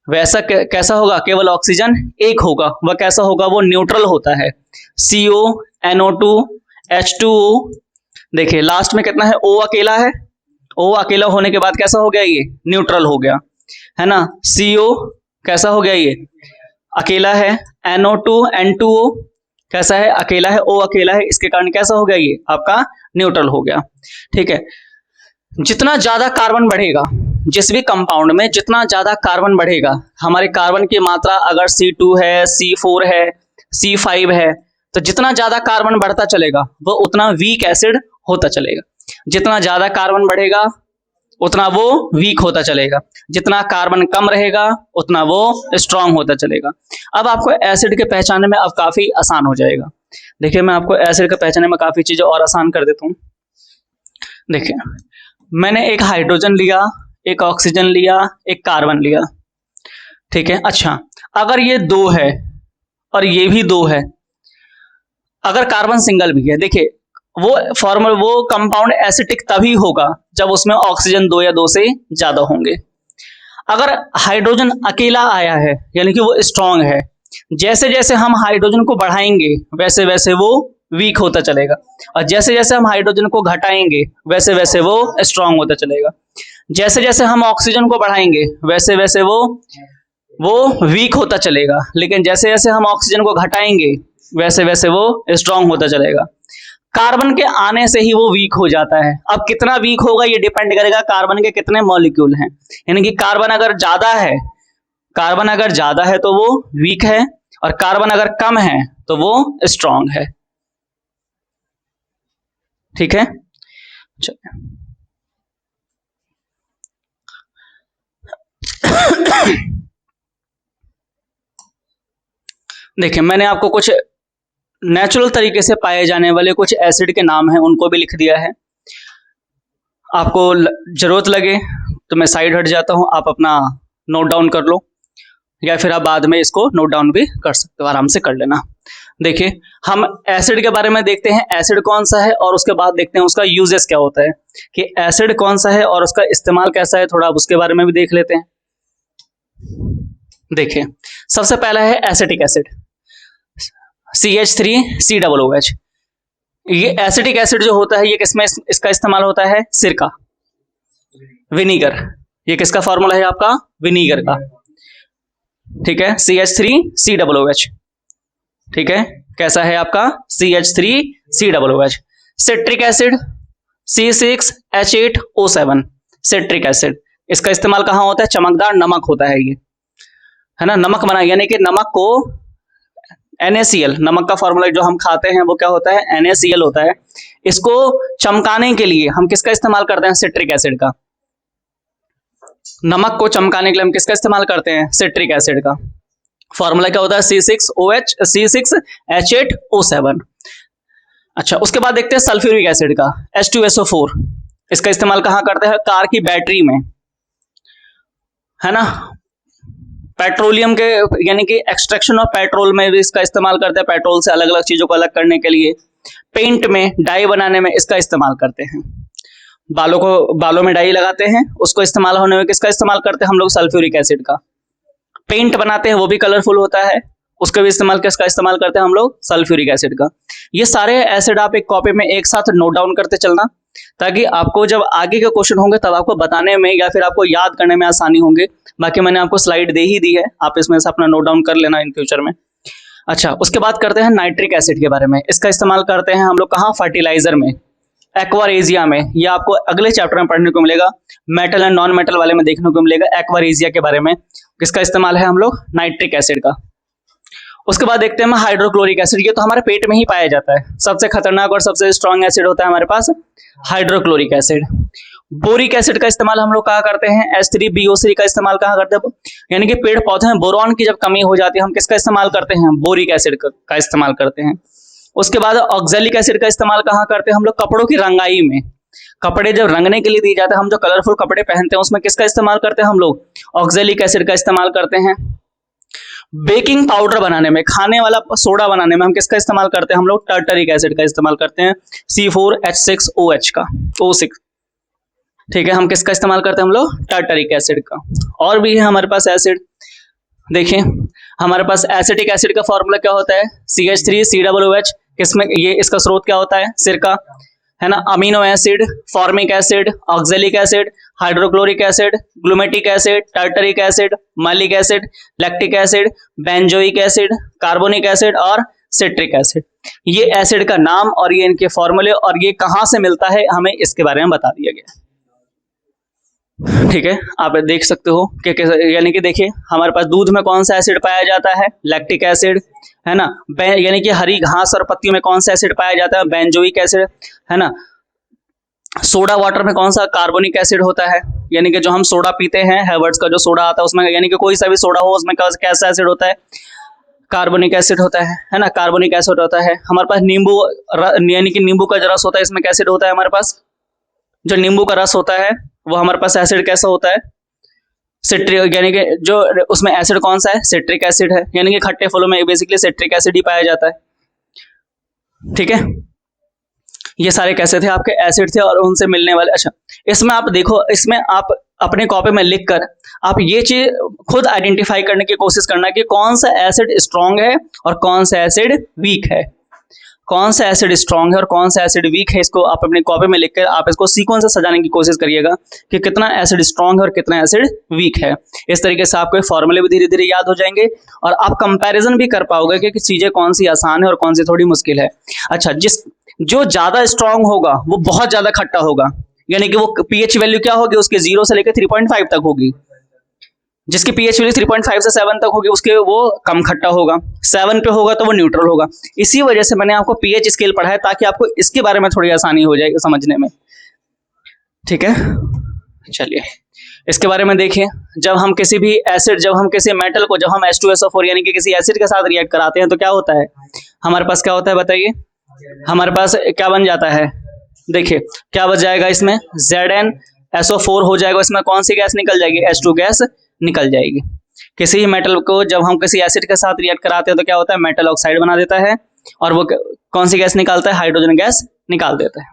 वैसा कैसा होगा, केवल ऑक्सीजन 1 होगा, वह कैसा होगा, वो न्यूट्रल होता है। CO, NO2, H2O, देखिए लास्ट में कितना है, O अकेला है O अकेला होने के बाद कैसा हो गया, ये न्यूट्रल हो गया, है ना। CO कैसा हो गया, ये अकेला है। NO2 N2O कैसा है, अकेला है। O अकेला है, इसके कारण कैसा हो गया, ये आपका न्यूट्रल हो गया। ठीक है, जितना ज्यादा कार्बन बढ़ेगा, जिस भी कंपाउंड में जितना ज्यादा कार्बन बढ़ेगा, हमारे कार्बन की मात्रा अगर C2 है, C4 है, C5 है, तो जितना ज्यादा कार्बन बढ़ता चलेगा वो उतना वीक एसिड होता चलेगा। जितना ज्यादा कार्बन बढ़ेगा उतना वो वीक होता चलेगा, जितना कार्बन कम रहेगा उतना वो स्ट्रांग होता चलेगा। अब आपको एसिड के पहचानने में अब काफी आसान हो जाएगा। देखिए, मैं आपको एसिड के पहचानने में काफी चीजें और आसान कर देता हूँ। देखिए, मैंने एक हाइड्रोजन लिया, एक ऑक्सीजन लिया, एक कार्बन लिया, ठीक है। अच्छा, अगर ये 2 है और ये भी 2 है, अगर कार्बन सिंगल भी है, देखिए वो कंपाउंड एसिडिक तभी होगा जब उसमें ऑक्सीजन 2 या 2 से ज्यादा होंगे। अगर हाइड्रोजन अकेला आया है यानी कि वो स्ट्रांग है, जैसे जैसे हम हाइड्रोजन को बढ़ाएंगे वैसे वैसे वो वीक होता चलेगा, और जैसे जैसे हम हाइड्रोजन को घटाएंगे वैसे वैसे वो स्ट्रांग होता चलेगा। जैसे जैसे हम ऑक्सीजन को बढ़ाएंगे वैसे वैसे वो वीक होता चलेगा, लेकिन जैसे जैसे हम ऑक्सीजन को घटाएंगे वैसे वैसे वो स्ट्रांग होता चलेगा। कार्बन के आने से ही वो वीक हो जाता है। अब कितना वीक होगा ये डिपेंड करेगा कार्बन के कितने मॉलिक्यूल हैं, यानी कि कार्बन अगर ज्यादा है तो वो वीक है, और कार्बन अगर कम है तो वो स्ट्रांग है। ठीक है, देखिए, मैंने आपको कुछ नेचुरल तरीके से पाए जाने वाले कुछ एसिड के नाम हैं, उनको भी लिख दिया है। आपको जरूरत लगे तो मैं साइड हट जाता हूं, आप अपना नोट डाउन कर लो, या फिर आप बाद में इसको नोट डाउन भी कर सकते हो, आराम से कर लेना। देखिए, हम एसिड के बारे में देखते हैं, एसिड कौन सा है, और उसके बाद देखते हैं उसका यूजेस क्या होता है, कि एसिड कौन सा है और उसका इस्तेमाल कैसा है, थोड़ा आप उसके बारे में भी देख लेते हैं। देखिए, सबसे पहला है एसिटिक एसिड, CH3COOH। ये एसिटिक एसिड जो होता है ये किसमें इसका इस्तेमाल होता है, सिरका, विनीगर। ये किसका फॉर्मूला है आपका, विनीगर का, ठीक है, CH3COOH। ठीक है, कैसा है आपका CH3COOH। Citric acid C6H8O7, citric acid, इसका इस्तेमाल कहाँ होता है, चमकदार नमक होता है ये, है ना, नमक बना, यानी कि नमक को NaCl, नमक का फॉर्मूला जो हम खाते हैं वो क्या होता है, NaCl होता है। इसको चमकाने के लिए हम किसका इस्तेमाल करते हैं, सिट्रिक एसिड का। नमक को चमकाने के लिए हम किसका इस्तेमाल करते हैं, सिट्रिक एसिड का। फॉर्मूला क्या होता है, C6H8O7। अच्छा, उसके बाद देखते हैं सल्फ्यूरिक एसिड का, H2SO4। इसका इस्तेमाल कहाँ करते हैं, कार की बैटरी में, है ना, पेट्रोलियम के यानी कि एक्सट्रैक्शन ऑफ पेट्रोल में भी इसका इस्तेमाल करते हैं, पेट्रोल से अलग अलग चीजों को अलग करने के लिए। पेंट में, डाई बनाने में इसका इस्तेमाल करते हैं। बालों में डाई लगाते हैं, उसको इस्तेमाल होने में किसका इस्तेमाल करते हैं हम लोग, सल्फ्यूरिक एसिड का। पेंट बनाते हैं, वो भी कलरफुल होता है, उसका भी इस्तेमाल किसका इस्तेमाल करते हैं हम लोग, सल्फ्यूरिक एसिड का। ये सारे एसिड आप एक कॉपी में एक साथ नोट डाउन करते चलना, ताकि आपको जब आगे के क्वेश्चन होंगे तब आपको बताने में या फिर आपको याद करने में आसानी होंगे। बाकी मैंने आपको स्लाइड दे ही दी है, आप इसमें से अपना नोट डाउन कर लेना इन फ्यूचर में। अच्छा, उसके बाद करते हैं नाइट्रिक एसिड के बारे में। इसका इस्तेमाल करते हैं हम लोग कहाँ, फर्टिलाइजर में, एक्वारेजिया में। ये आपको अगले चैप्टर में पढ़ने को मिलेगा, मेटल एंड नॉन मेटल वाले में देखने को मिलेगा एक्वारेजिया के बारे में, किसका इस्तेमाल है हम लोग, नाइट्रिक एसिड का। उसके बाद देखते हैं हम हाइड्रोक्लोरिक एसिड। ये तो हमारे पेट में ही पाया जाता है, सबसे खतरनाक और सबसे स्ट्रॉन्ग एसिड होता है हमारे पास हाइड्रोक्लोरिक एसिड। बोरिक एसिड का इस्तेमाल हम लोग कहाँ करते हैं, H3BO3 का इस्तेमाल कहाँ करते हैं, यानी कि पेड़ पौधे में बोरॉन की जब कमी हो जाती है हम किसका इस्तेमाल करते हैं, बोरिक एसिड का इस्तेमाल करते हैं। उसके बाद ऑक्सैलिक एसिड का इस्तेमाल कहाँ करते हैं हम लोग, कपड़ों की रंगाई में। कपड़े जब रंगने के लिए दिए जाते हैं, हम जो कलरफुल कपड़े पहनते हैं उसमें किसका इस्तेमाल करते हैं हम लोग, ऑक्सैलिक एसिड का इस्तेमाल करते हैं। बेकिंग पाउडर बनाने में, खाने वाला सोडा बनाने में हम किसका इस्तेमाल करते हैं हम लोग, टार्टरिक एसिड का इस्तेमाल करते हैं, C4H6OH का, O6। ठीक है, हम किसका इस्तेमाल करते हैं हम लोग, टार्टरिक एसिड का। और भी है हमारे पास एसिड। देखिए, हमारे पास एसिटिक एसिड का फॉर्मूला क्या होता है, CH3COOH। किसमें, ये इसका स्रोत क्या होता है, सिरका। है ना, amino acid, formic acid, oxalic acid, hydrochloric acid, glutamic acid, tartaric acid, malic acid, lactic acid, benzoic acid, carbonic acid और सिट्रिक एसिड। ये एसिड का नाम और ये इनके फॉर्मूले और ये कहां से मिलता है हमें इसके बारे में बता दिया गया। ठीक है, आप देख सकते हो कि यानी कि देखिए हमारे पास दूध में कौन सा एसिड पाया जाता है, लैक्टिक एसिड, है ना, यानी कि हरी घास और पत्तियों में कौन सा एसिड पाया जाता है, बेंजोइक एसिड, है ना, सोडा वाटर में कौन सा, कार्बोनिक एसिड होता है, यानी कि जो हम सोडा पीते हैं, हेवर्ट्स का जो सोडा आता है उसमें, यानी कि कोई सा भी सोडा हो उसमें कैसा एसिड होता है, कार्बोनिक एसिड होता है ना, कार्बोनिक एसिड होता है। हमारे पास नींबू, यानी कि नींबू का जो रस होता है इसमें एसिड होता है, हमारे पास जो नींबू का रस होता है वो हमारे पास एसिड कैसा होता है, सिट्रिक, यानी कि जो उसमें एसिड कौन सा है, सिट्रिक एसिड है, यानी कि खट्टे फलों में बेसिकली सिट्रिक एसिड ही पाया जाता है। ठीक है, ये सारे कैसे थे, आपके एसिड थे और उनसे मिलने वाले। अच्छा, इसमें आप देखो, इसमें आप अपने कॉपी में लिखकर आप ये चीज खुद आइडेंटिफाई करने की कोशिश करना कि कौन सा एसिड स्ट्रांग है और कौन सा एसिड वीक है, कौन सा एसिड स्ट्रांग है और कौन सा एसिड वीक है। इसको आप अपने कॉपी में लिखकर आप इसको सीक्वेंस से सजाने की कोशिश करिएगा कि कितना एसिड स्ट्रांग है और कितना एसिड वीक है। इस तरीके से आपको फॉर्मूले भी धीरे धीरे याद हो जाएंगे और आप कंपैरिजन भी कर पाओगे कि चीजें कौन सी आसान है और कौन सी थोड़ी मुश्किल है। अच्छा, जो ज्यादा स्ट्रांग होगा वो बहुत ज्यादा खट्टा होगा, यानी कि वो पीएच वैल्यू क्या होगी उसके 0 से लेकर 3.5 तक होगी। जिसकी पीएच वैल्यू 3.5 से 7 तक होगी उसके वो कम खट्टा होगा, 7 पे होगा तो वो न्यूट्रल होगा। इसी वजह से मैंने आपको पीएच स्केल पढ़ाया ताकि आपको इसके बारे में थोड़ी आसानी हो जाएगी समझने में। ठीक है, चलिए इसके बारे में देखिए। जब हम किसी भी एसिड, जब हम किसी मेटल को, जब हम H2SO4 यानी कि किसी एसिड के साथ रिएक्ट कराते हैं तो क्या होता है, हमारे पास क्या होता है बताइए, हमारे पास क्या बन जाता है, देखिए क्या बच जाएगा, इसमें ZnSO4 हो जाएगा, इसमें कौन सी गैस निकल जाएगी, H2 गैस निकल जाएगी। किसी भी मेटल को जब हम किसी एसिड के साथ रिएक्ट कराते हैं तो क्या होता है, मेटल ऑक्साइड बना देता है और वो कौन सी गैस निकालता है, हाइड्रोजन गैस निकाल देता है।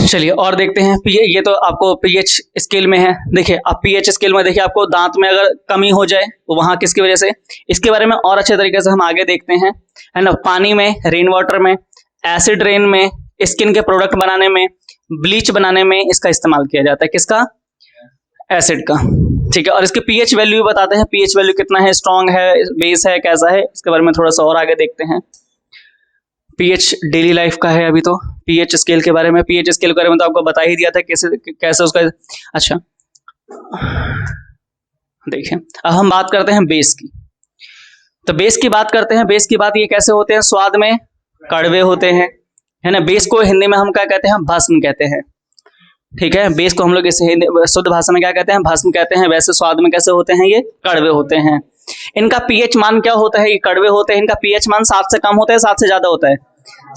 चलिए और देखते हैं, ये तो आपको पीएच स्केल में है। देखिए अब पीएच स्केल में देखिए आपको दांत में अगर कमी हो जाए तो वहां किसकी वजह से, इसके बारे में और अच्छे तरीके से हम आगे देखते हैं, है ना। पानी में, रेन वाटर में, एसिड रेन में, स्किन के प्रोडक्ट बनाने में, ब्लीच बनाने में इसका इस्तेमाल किया जाता है, किसका, एसिड का। ठीक है, और इसके पीएच वैल्यू बताते हैं, पीएच वैल्यू कितना है, स्ट्रॉन्ग है, बेस है, कैसा है, इसके बारे में थोड़ा सा और आगे देखते हैं। पीएच डेली लाइफ का है अभी तो, पीएच स्केल के बारे में, पीएच स्केल के बारे में तो आपको बता ही दिया था कैसे कैसे उसका। अच्छा देखिए अब हम बात करते हैं बेस की। तो बेस की बात करते हैं, बेस की बात ये कैसे होते हैं, स्वाद में कड़वे होते हैं, है ना। बेस को हिंदी में हम क्या कहते हैं, भस्म कहते हैं। ठीक है, बेस को हम लोग इसे शुद्ध भाषा में क्या कहते हैं, भस्म कहते हैं। वैसे स्वाद में कैसे होते हैं, ये कड़वे होते हैं। इनका पीएच मान क्या होता है, ये कड़वे होते हैं, इनका पीएच मान 7 से कम होता है, 7 से ज्यादा होता है,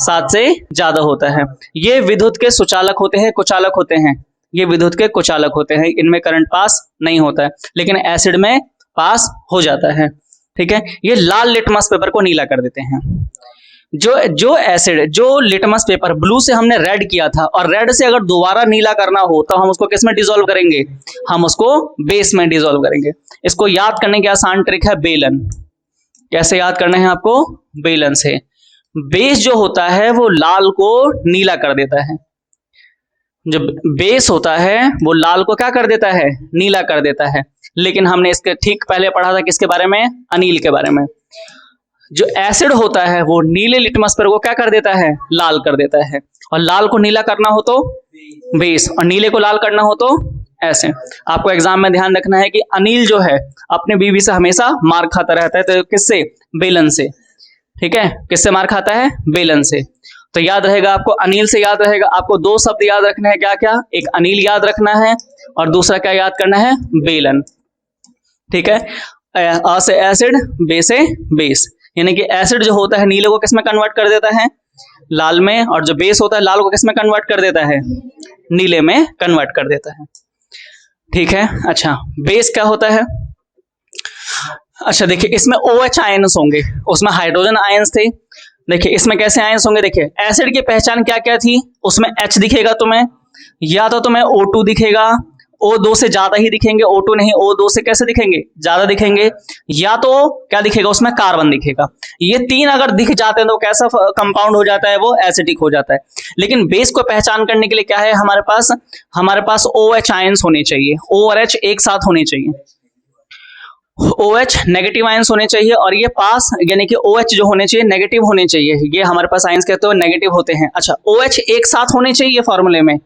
7 से ज्यादा होता है। ये विद्युत के सुचालक होते हैं, कुचालक होते हैं, ये विद्युत के कुचालक होते हैं, इनमें करंट पास नहीं होता है, लेकिन एसिड में पास हो जाता है। ठीक है, ये लाल लिटमस पेपर को नीला कर देते हैं। जो एसिड, जो लिटमस पेपर ब्लू से हमने रेड किया था और रेड से अगर दोबारा नीला करना हो तो हम उसको किस में डिसॉल्व करेंगे, हम उसको बेस में डिसॉल्व करेंगे। इसको याद करने की आसान ट्रिक है बेलन। कैसे याद करना है आपको, बेलन से। बेस जो होता है वो लाल को नीला कर देता है, जो बेस होता है वो लाल को क्या कर देता है, नीला कर देता है। लेकिन हमने इसके ठीक पहले पढ़ा था किसके बारे में, अनिल के बारे में। जो एसिड होता है वो नीले लिटमस पेपर को क्या कर देता है, लाल कर देता है। और लाल को नीला करना हो तो बेस, और नीले को लाल करना हो तो एसिड। आपको एग्जाम में ध्यान रखना है कि अनिल जो है अपने बीवी से हमेशा मार खाता रहता है, तो किससे, बेलन से। ठीक है, किससे मार खाता है, बेलन से। तो याद रहेगा आपको, अनिल से याद रहेगा। आपको 2 शब्द याद रखने हैं, क्या क्या, एक अनिल याद रखना है और दूसरा क्या याद करना है, बेलन। ठीक है, अ से एसिड, बे से बेस, यानी कि एसिड जो होता है नीले को किस में कन्वर्ट कर देता है, लाल में, और जो बेस होता है लाल को किस में कन्वर्ट कर देता है, नीले में कन्वर्ट कर देता है। ठीक है, अच्छा बेस क्या होता है, अच्छा देखिए इसमें OH आयन्स होंगे, उसमें हाइड्रोजन आयन्स थे। देखिए इसमें कैसे आयन्स होंगे, देखिए एसिड की पहचान क्या क्या थी, उसमें H दिखेगा तुम्हें, या तो तुम्हें O2 दिखेगा, O2 से ज्यादा ही दिखेंगे, O2 नहीं, O2 से कैसे दिखेंगे, ज्यादा दिखेंगे, या तो क्या दिखेगा उसमें, कार्बन दिखेगा। ये तीन अगर दिख जाते हैं तो कैसा कंपाउंड हो जाता है, वो एसिडिक हो जाता है। लेकिन बेस को पहचान करने के लिए क्या है हमारे पास OH आयंस होने चाहिए, O और H एक साथ होने चाहिए, OH नेगेटिव आयंस होने चाहिए, और ये पास यानी कि OH जो होने चाहिए नेगेटिव होने चाहिए, ये हमारे पास आयंस कहते हो नेगेटिव होते हैं। अच्छा, OH एक साथ होने चाहिए फॉर्मूले में।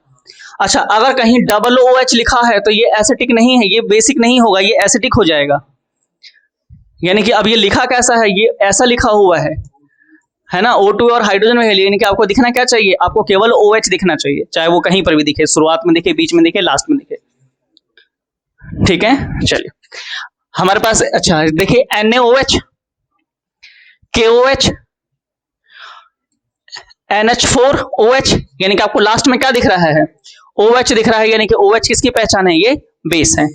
अच्छा, अगर कहीं डबल OH लिखा है तो ये एसिटिक नहीं है, ये बेसिक नहीं होगा, ये एसिटिक हो जाएगा। यानी कि अब ये लिखा कैसा है, ये ऐसा लिखा हुआ है ना, O2 और हाइड्रोजन में है, यानी कि आपको दिखना क्या चाहिए, आपको केवल OH दिखना चाहिए, चाहे वो कहीं पर भी दिखे, शुरुआत में दिखे, बीच में दिखे, लास्ट में दिखे। ठीक है, चलिए हमारे पास, अच्छा देखिए NaOH, KOH, NH4OH, यानी कि आपको लास्ट में क्या दिख रहा है, OH दिख रहा है, यानी कि OH किसकी पहचान है, ये बेस है।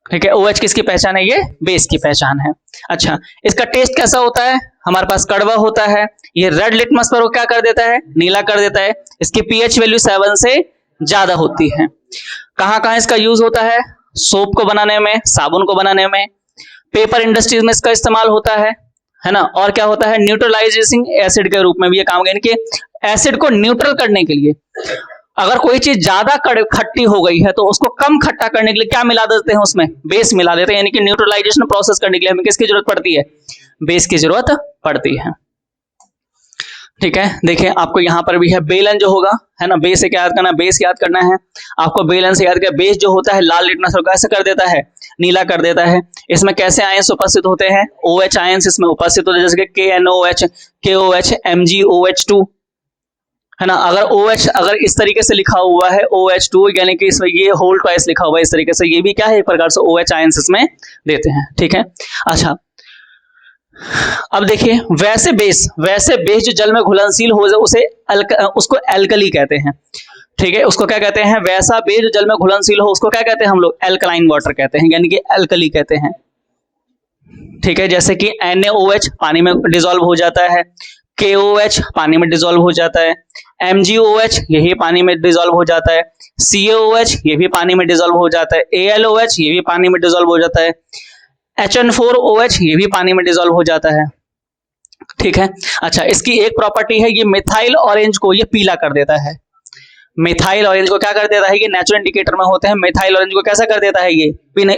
ठीक है, OH किसकी पहचान है, ये बेस की पहचान है। अच्छा, इसका टेस्ट कैसा होता है, हमारे पास कड़वा होता है। ये रेड लिटमस पर वो क्या कर देता है, नीला कर देता है। इसकी pH वैल्यू 7 से ज्यादा होती है। कहाँ कहाँ इसका यूज होता है, सोप को बनाने में, साबुन को बनाने में, पेपर इंडस्ट्रीज में इसका इस्तेमाल होता है ना, और क्या होता है, न्यूट्रलाइजिंग एसिड के रूप में भी ये काम, यानी कि एसिड को न्यूट्रल करने के लिए, अगर कोई चीज ज्यादा खट्टी हो गई है तो उसको कम खट्टा करने के लिए क्या मिला देते हैं, उसमें बेस मिला देते हैं, यानी कि न्यूट्रलाइजेशन प्रोसेस करने के लिए हमें किसकी जरूरत पड़ती है, बेस की जरूरत पड़ती है। ठीक है, देखिए आपको यहाँ पर भी है बेलन जो होगा, है ना, बेस से क्या याद करना, बेस याद करना है आपको, बेलन से याद कर, बेस जो होता है लाल लिटमस को कैसे कर देता है, नीला कर देता है। इसमें कैसे आयंस उपस्थित होते हैं, OH आयंस इसमें उपस्थित होते हैं, जैसे कि KNOH, KOH, MgOH2, है ना। अगर OH अगर इस तरीके से लिखा हुआ है OH2, यानी कि इसमें ये होल ट्वाइस लिखा हुआ है इस तरीके से, ये भी क्या है, एक प्रकार से OH आयंस इसमें देते हैं। ठीक है, अच्छा अब देखिए वैसे बेस जो जल में घुलनशील हो जाए उसको एल्कली कहते हैं। ठीक है, उसको क्या कहते हैं, वैसा बेस जो जल में घुलनशील हो उसको क्या कहते हैं हम लोग, एल्कलाइन वाटर कहते हैं, यानी कि एल्कली कहते हैं। ठीक है, जैसे कि NaOH पानी में डिसॉल्व हो जाता है, KOH पानी में डिसॉल्व हो जाता है, MgOH यही पानी में डिसॉल्व हो जाता है, CaOH ये भी पानी में डिसॉल्व हो जाता है, AlOH ये भी पानी में डिसॉल्व हो जाता है, HN4OH ये भी पानी में डिसॉल्व हो जाता है। ठीक है, अच्छा इसकी एक प्रॉपर्टी है, ये मिथाइल ऑरेंज को ये पीला कर देता है, मिथाइल ऑरेंज को क्या कर देता है, ये नेचुरल इंडिकेटर में होते हैं, मिथाइल ऑरेंज को कैसा कर देता है, ये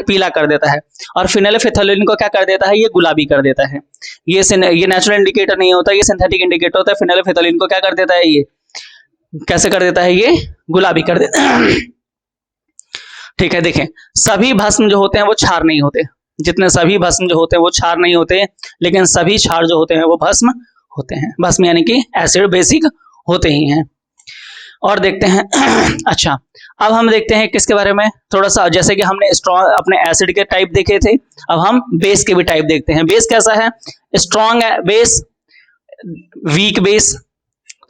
पीला कर देता है, और फिनाइलफिथोलिन को क्या कर देता है, ये गुलाबी कर देता है। ये नेचुरल इंडिकेटर नहीं होता, ये सिंथेटिक इंडिकेटर होता है। फिनाइलफिथोलिन को क्या कर देता है, ये कैसे कर देता है, ये गुलाबी कर देता है। ठीक है, देखें सभी भस्म जो होते हैं वो क्षार नहीं होते, जितने सभी भस्म जो होते हैं वो क्षार नहीं होते, लेकिन सभी क्षार जो होते हैं वो भस्म होते हैं। भस्म यानी कि एसिड बेसिक होते ही हैं। और देखते हैं अच्छा अब हम देखते हैं किसके बारे में थोड़ा सा, जैसे कि हमने स्ट्रॉन्ग अपने एसिड के टाइप देखे थे, अब हम बेस के भी टाइप देखते हैं। बेस कैसा है, स्ट्रॉन्ग बेस, वीक बेस।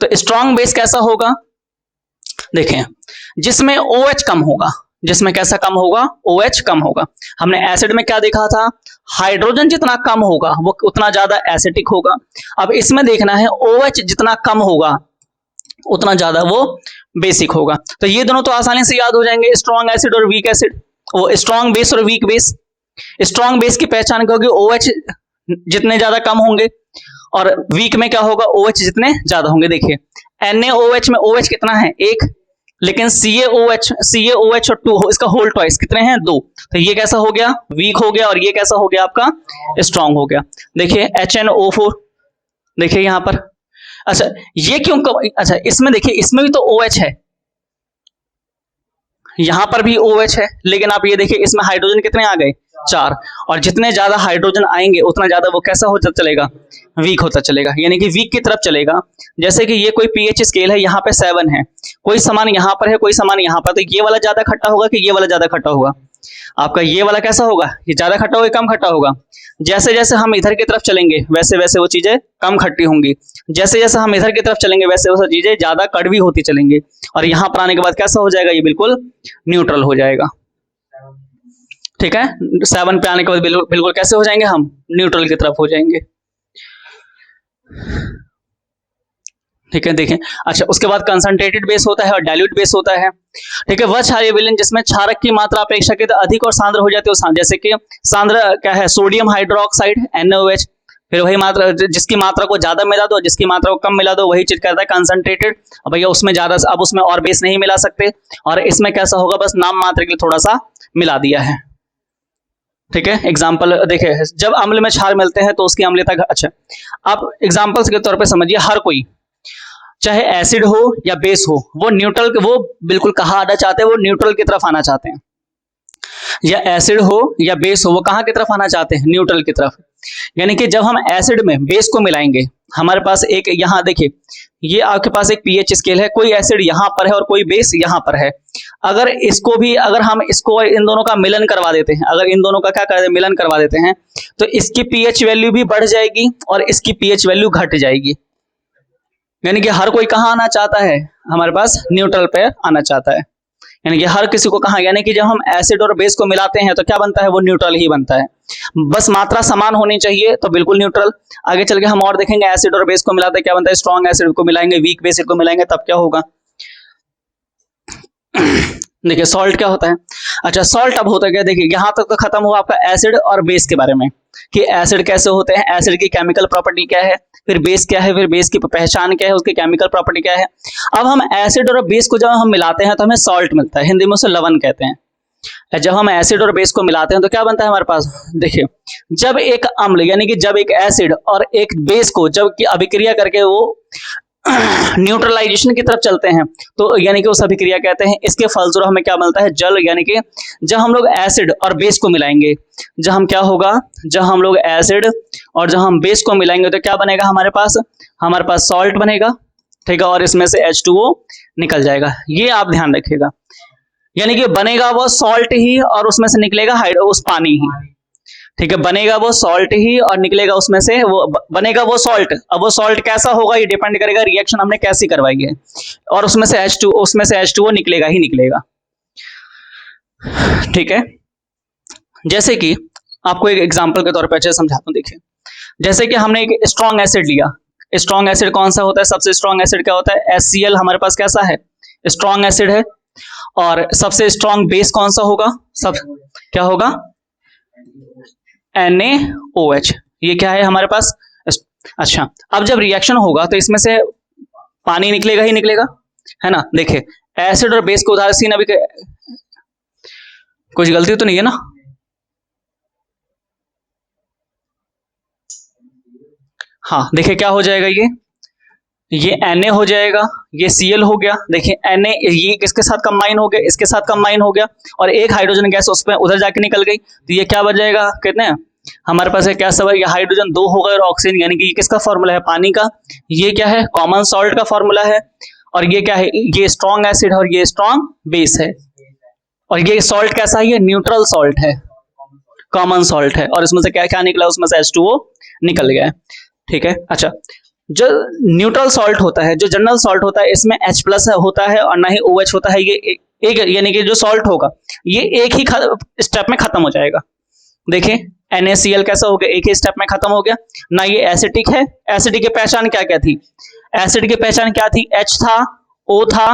तो स्ट्रॉन्ग बेस कैसा होगा, देखें जिसमें OH कम होगा, जिसमें कैसा कम होगा, OH कम होगा। हमने एसिड में क्या देखा था, हाइड्रोजन जितना कम होगा वो उतना ज्यादा एसिटिक होगा। अब इसमें देखना है OH जितना कम होगा उतना ज्यादा वो बेसिक होगा। तो ये दोनों तो आसानी से याद हो जाएंगे, स्ट्रॉन्ग एसिड और वीक एसिड, वो स्ट्रॉन्ग बेस और वीक बेस। स्ट्रॉन्ग बेस की पहचान क्या होगी, OH जितने ज्यादा कम होंगे, और वीक में क्या होगा, OH जितने ज्यादा होंगे। देखिए NaOH में OH कितना है, 1, लेकिन CaOH और 2 इसका होल ट्वाइस कितने हैं, 2। तो ये कैसा हो गया, वीक हो गया, और ये कैसा हो गया आपका, स्ट्रॉन्ग हो गया। देखिए HNO4, देखिए यहां पर, अच्छा ये क्यों अच्छा इसमें देखिए इसमें भी तो OH है, यहां पर भी OH है, लेकिन आप ये देखिए इसमें हाइड्रोजन कितने आ गए, 4, और जितने ज्यादा हाइड्रोजन आएंगे उतना ज्यादा वो कैसा होता चलेगा, वीक होता चलेगा, यानी कि वीक की तरफ चलेगा। जैसे कि ये कोई pH स्केल है, यहाँ पे 7 है, कोई सामान यहाँ पर है, कोई सामान यहाँ पर, तो ये वाला ज्यादा खट्टा होगा कि ये वाला ज्यादा खट्टा होगा, आपका ये वाला कैसा होगा, ये ज्यादा खट्टा होगा कम खट्टा होगा। जैसे जैसे हम इधर की तरफ चलेंगे वैसे वैसे वो चीजें कम खट्टी होंगी, जैसे जैसे हम इधर की तरफ चलेंगे वैसे वैसे चीजें ज्यादा कड़वी होती चलेंगी, और यहाँ पर आने के बाद कैसा हो जाएगा, ये बिल्कुल न्यूट्रल हो जाएगा। ठीक है, 7 पे आने के बाद बिल्कुल कैसे हो जाएंगे, हम न्यूट्रल की तरफ हो जाएंगे। ठीक है, देखें। अच्छा, उसके बाद कंसंट्रेटेड बेस होता है और डाइल्यूट बेस होता है। ठीक है, वह क्षारीय विलयन जिसमें क्षारक की मात्रा अपेक्षाकृत अधिक और सांद्र हो जाती है, जैसे कि सांद्र क्या है, सोडियम हाइड्रोक्साइड NaOH। फिर वही मात्रा, जिसकी मात्रा को ज्यादा मिला दो, जिसकी मात्रा को कम मिला दो, वही चीज कहता है कंसंट्रेटेड। अब भैया उसमें ज्यादा, अब उसमें और बेस नहीं मिला सकते, और इसमें कैसा होगा, बस नाम मात्र के लिए थोड़ा सा मिला दिया है। ठीक है, एग्जाम्पल देखिए, जब अम्ल में क्षार मिलते हैं तो उसकी अम्लता, अच्छा आप एग्जाम्पल्स के तौर पे समझिए, हर कोई चाहे एसिड हो या बेस हो, वो न्यूट्रल, वो बिल्कुल कहाँ आना चाहते हैं, वो न्यूट्रल की तरफ आना चाहते हैं। या एसिड हो या बेस हो, वो कहाँ की तरफ आना चाहते हैं, न्यूट्रल की तरफ। यानी कि जब हम एसिड में बेस को मिलाएंगे, हमारे पास एक यहाँ देखिए, ये आपके पास एक पीएच स्केल है, कोई एसिड यहाँ पर है और कोई बेस यहाँ पर है। अगर इसको भी, अगर हम इसको इन दोनों का मिलन करवा देते हैं, अगर इन दोनों का क्या कर मिलन करवा देते हैं, तो इसकी पीएच वैल्यू भी बढ़ जाएगी और इसकी पीएच वैल्यू घट जाएगी। यानी कि हर कोई कहाँ आना चाहता है, हमारे पास न्यूट्रल पे आना चाहता है। यानी कि हर किसी को कहाँ, यानी कि जब हम एसिड और बेस को मिलाते हैं तो क्या बनता है, वो न्यूट्रल ही बनता है। बस मात्रा समान होनी चाहिए तो बिल्कुल न्यूट्रल। आगे चल के हम और देखेंगे, एसिड और बेस को मिलाते हैं क्या बनता है, स्ट्रॉन्ग एसिड को मिलाएंगे, वीक बेस को मिलाएंगे, तब क्या होगा। देखिए सॉल्ट क्या होता है। अच्छा, सॉल्ट अब होता है क्या, देखिए यहाँ तक तो खत्म हुआ आपका एसिड और बेस के बारे में, कि एसिड कैसे होते हैं, एसिड की केमिकल प्रॉपर्टी क्या है, फिर बेस क्या है, फिर बेस की पहचान क्या है, उसकी केमिकल प्रॉपर्टी क्या है। अब हम एसिड और बेस को जब हम मिलाते हैं तो हमें सॉल्ट मिलता है, हिंदी में उसे लवण कहते हैं। जब हम एसिड और बेस को मिलाते हैं तो क्या बनता है हमारे पास, देखिए जब एक अम्ल, यानी कि जब एक एसिड और एक बेस को जब की अभिक्रिया करके वो न्यूट्रलाइजेशन की तरफ चलते हैं, तो यानी कि उस अभिक्रिया कहते हैं। इसके फलस्वरूप हमें क्या मिलता है, जल। यानी कि जब हम लोग एसिड और बेस को मिलाएंगे, जब हम क्या होगा, जब हम लोग एसिड और जब हम बेस को मिलाएंगे तो क्या बनेगा हमारे पास सॉल्ट बनेगा। ठीक है, और इसमें से H2O निकल जाएगा, ये आप ध्यान रखिएगा। यानी कि बनेगा वो सॉल्ट ही और उसमें से निकलेगा उस पानी ही। ठीक है, बनेगा वो सॉल्ट ही और निकलेगा उसमें से वो बनेगा वो सॉल्ट। अब वो सॉल्ट कैसा होगा, ये डिपेंड करेगा रिएक्शन हमने कैसी करवाई है, और उसमें से H2O निकलेगा ही निकलेगा। ठीक है, जैसे कि आपको एक एग्जांपल के तौर पे अच्छे से समझाता हूं। देखिए, जैसे कि हमने एक स्ट्रॉन्ग एसिड लिया, स्ट्रॉन्ग एसिड कौन सा होता है, सबसे स्ट्रॉन्ग एसिड क्या होता है, HCl हमारे पास कैसा है, स्ट्रॉन्ग एसिड है। और सबसे स्ट्रॉन्ग बेस कौन सा होगा, सब क्या होगा, NaOH। ये क्या है हमारे पास। अच्छा, अब जब रिएक्शन होगा तो इसमें से पानी निकलेगा ही निकलेगा, है ना। देखिए एसिड और बेस को उदाहरण सीन, अभी कुछ गलती तो नहीं है ना। हाँ देखिए क्या हो जाएगा, ये Na हो जाएगा, ये Cl हो गया। देखिए Na ये किसके साथ कंबाइन हो गया, इसके साथ कंबाइन हो गया, और एक हाइड्रोजन गैस उसमें उधर जाके निकल गई, तो ये क्या बच जाएगा, कितने हैं हमारे पास है, क्या सब है, ये हाइड्रोजन 2 होगा और ऑक्सीजन, यानी कि ये किसका फॉर्मूला है, पानी का। ये क्या है, कॉमन सॉल्ट का फॉर्मूला है। और ये क्या है, ये स्ट्रॉन्ग एसिड और ये स्ट्रॉन्ग बेस है। और ये सॉल्ट कैसा है, ये न्यूट्रल सॉल्ट है, कॉमन सॉल्ट है। और इसमें से क्या क्या निकला, उसमें से H2O निकल गया है। ठीक है, अच्छा जो न्यूट्रल सॉल्ट होता है, जो जनरल सॉल्ट होता है, इसमें H+ होता है और ना ही OH होता है। ये एक यानी कि जो सॉल्ट होगा ये एक ही स्टेप में खत्म हो जाएगा। देखिए NaCl कैसा हो गया, एक ही स्टेप में खत्म हो गया ना। ये एसिडिक है, एसिडिक की पहचान क्या क्या थी, एसिड की पहचान क्या थी, H था, O था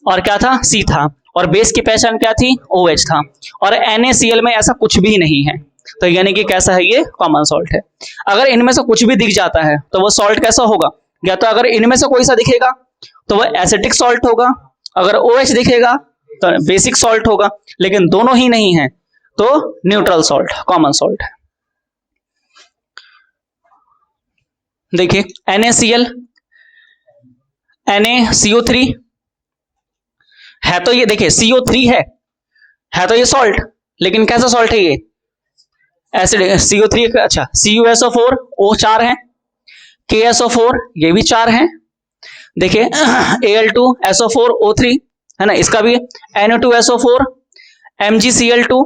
और क्या था, C था। और बेस की पहचान क्या थी, OH था। और NaCl में ऐसा कुछ भी नहीं है, तो यानी कि कैसा है, ये कॉमन सॉल्ट है। अगर इनमें से कुछ भी दिख जाता है तो वो सॉल्ट कैसा होगा, या तो अगर इनमें से कोई सा दिखेगा तो वह एसिडिक सॉल्ट होगा, अगर OH दिखेगा तो बेसिक सॉल्ट होगा, लेकिन दोनों ही नहीं है तो न्यूट्रल सॉल्ट, कॉमन सॉल्ट है। देखिए NaCl, NaCO3 है, तो ये देखिए CO3 है तो ये सॉल्ट, लेकिन कैसा सॉल्ट है, ये एसिड। CO3 अच्छा, CuSO4 O4 है, KSO4 ये भी 4 है। देखिए Al2SO4 O3 है ना, इसका भी Na2SO4 MgCl2,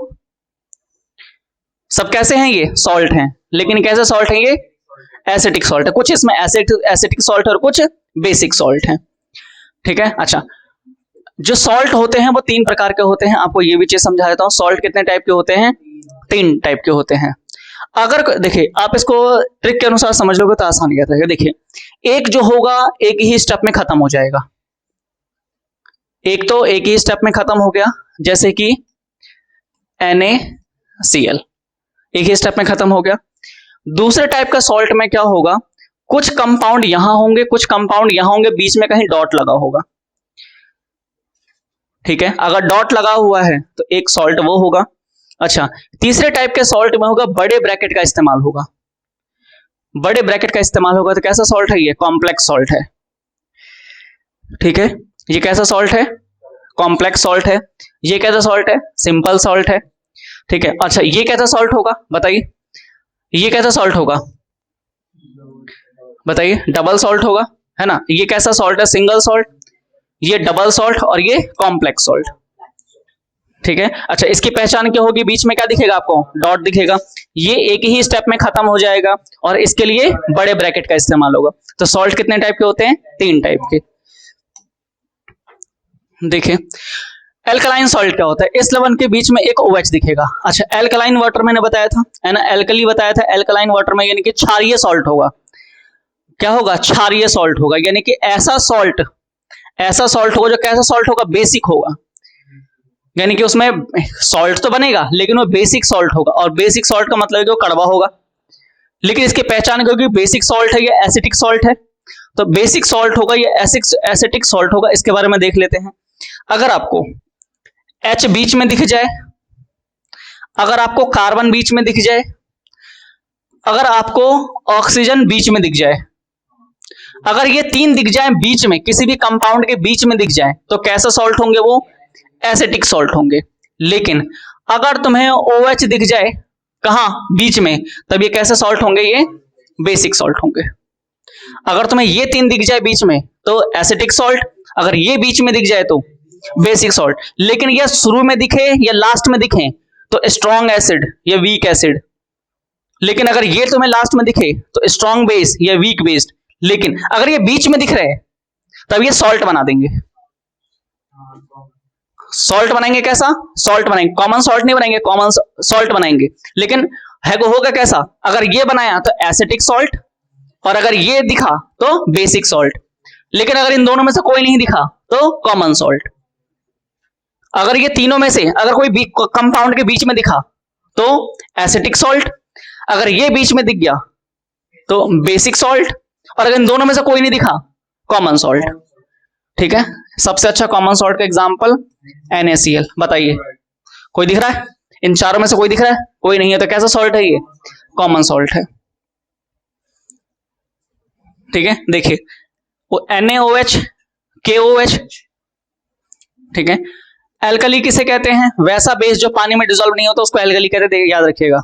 सब कैसे हैं, ये सॉल्ट हैं, लेकिन कैसे सॉल्ट हैं, ये एसिटिक सॉल्ट है। कुछ इसमें एसिटिक सॉल्ट और कुछ बेसिक सॉल्ट है। ठीक है, अच्छा जो सॉल्ट होते हैं वो 3 प्रकार के होते हैं। आपको ये भी चीज समझा देता हूँ, सॉल्ट कितने टाइप के होते हैं, 3 टाइप के होते हैं। अगर देखिए आप इसको ट्रिक के अनुसार समझ लोगे तो आसान क्या रहेगा। देखिए एक जो होगा एक ही स्टेप में खत्म हो जाएगा, एक तो एक ही स्टेप में खत्म हो गया, जैसे कि NaCl एक ही स्टेप में खत्म हो गया। दूसरे टाइप का सॉल्ट में क्या होगा, कुछ कंपाउंड यहां होंगे, कुछ कंपाउंड यहां होंगे, बीच में कहीं डॉट लगा होगा, ठीक है। अगर डॉट लगा हुआ है तो एक सॉल्ट वो होगा। अच्छा, तीसरे टाइप के सॉल्ट में होगा बड़े ब्रैकेट का इस्तेमाल होगा, बड़े ब्रैकेट का इस्तेमाल होगा। तो कैसा सॉल्ट है ये, कॉम्प्लेक्स सॉल्ट है, ठीक है। ये कैसा सॉल्ट है, कॉम्प्लेक्स सॉल्ट है। ये कैसा सॉल्ट है, सिंपल सॉल्ट है, ठीक है। अच्छा ये कैसा सॉल्ट होगा बताइए, ये कैसा सॉल्ट होगा बताइए, डबल सॉल्ट होगा, है ना। ये कैसा सॉल्ट है, सिंगल सॉल्ट, ये डबल सॉल्ट और ये कॉम्प्लेक्स सॉल्ट, ठीक है। अच्छा इसकी पहचान क्या होगी, बीच में क्या दिखेगा आपको, डॉट दिखेगा। ये एक ही स्टेप में खत्म हो जाएगा और इसके लिए बड़े ब्रैकेट का इस्तेमाल होगा। तो सॉल्ट कितने टाइप के होते हैं, 3 टाइप के। देखिए एल्कलाइन सॉल्ट क्या होता है, इस लवण के बीच में एक OH दिखेगा। अच्छा एल्कलाइन वाटर मैंने बताया था, है ना, एल्कली बताया था। एल्कलाइन वाटर में यानी कि क्षारीय सॉल्ट होगा, क्या होगा, क्षारीय सॉल्ट होगा, यानी कि ऐसा सॉल्ट होगा जो कैसा सॉल्ट होगा, बेसिक होगा, यानी कि उसमें सॉल्ट तो बनेगा लेकिन वो बेसिक सॉल्ट होगा। और बेसिक सॉल्ट का मतलब है कि वो कड़वा होगा, लेकिन इसकी पहचान क्योंकि बेसिक सॉल्ट है, ये एसिटिक सॉल्ट है, तो बेसिक सॉल्ट होगा, ये एसिटिक सॉल्ट होगा। इसके बारे में देख लेते हैं। अगर आपको H बीच में दिख जाए, अगर आपको कार्बन बीच में दिख जाए, अगर आपको ऑक्सीजन बीच में दिख जाए, अगर ये 3 दिख जाए बीच में, किसी भी कंपाउंड के बीच में दिख जाए, तो कैसा सॉल्ट होंगे, वो एसिटिक सॉल्ट होंगे। लेकिन अगर तुम्हें OH दिख जाए कहां, बीच में, तब ये कैसे सॉल्ट होंगे, ये बेसिक सॉल्ट होंगे। अगर तुम्हें ये 3 दिख जाए बीच में तो एसिटिक सॉल्ट, अगर ये बीच में दिख जाए तो बेसिक सॉल्ट। लेकिन ये शुरू में दिखे या लास्ट में दिखे तो स्ट्रॉन्ग एसिड या वीक एसिड। लेकिन अगर ये तुम्हें लास्ट में दिखे तो स्ट्रॉन्ग बेस या वीक बेस्ड। लेकिन अगर ये बीच में दिख रहे हैं तब ये सॉल्ट बना देंगे। सॉल्ट बनाएंगे, कैसा सॉल्ट बनाएंगे, कॉमन सॉल्ट नहीं बनाएंगे, कॉमन सॉल्ट बनाएंगे। लेकिन है को होगा कैसा, अगर ये बनाया तो एसिटिक सॉल्ट, और अगर ये दिखा तो बेसिक सॉल्ट। लेकिन अगर इन दोनों में से कोई नहीं दिखा तो कॉमन सॉल्ट। अगर ये तीनों में से अगर कोई कंपाउंड के बीच में दिखा तो एसिटिक सॉल्ट, अगर ये बीच में दिख गया तो बेसिक सॉल्ट, और अगर इन दोनों में से कोई नहीं दिखा कॉमन सॉल्ट, ठीक है। सबसे अच्छा कॉमन सॉल्ट का एग्जांपल NaCl, बताइए कोई दिख रहा है, इन चारों में से कोई दिख रहा है, कोई नहीं है, तो कैसा सॉल्ट है, ये कॉमन सॉल्ट है, ठीक है। देखिए वो NaOH KOH, ठीक है। एल्कली किसे कहते हैं, वैसा बेस जो पानी में डिसॉल्व नहीं होता उसको एल्कली कहते हैं, याद रखिएगा।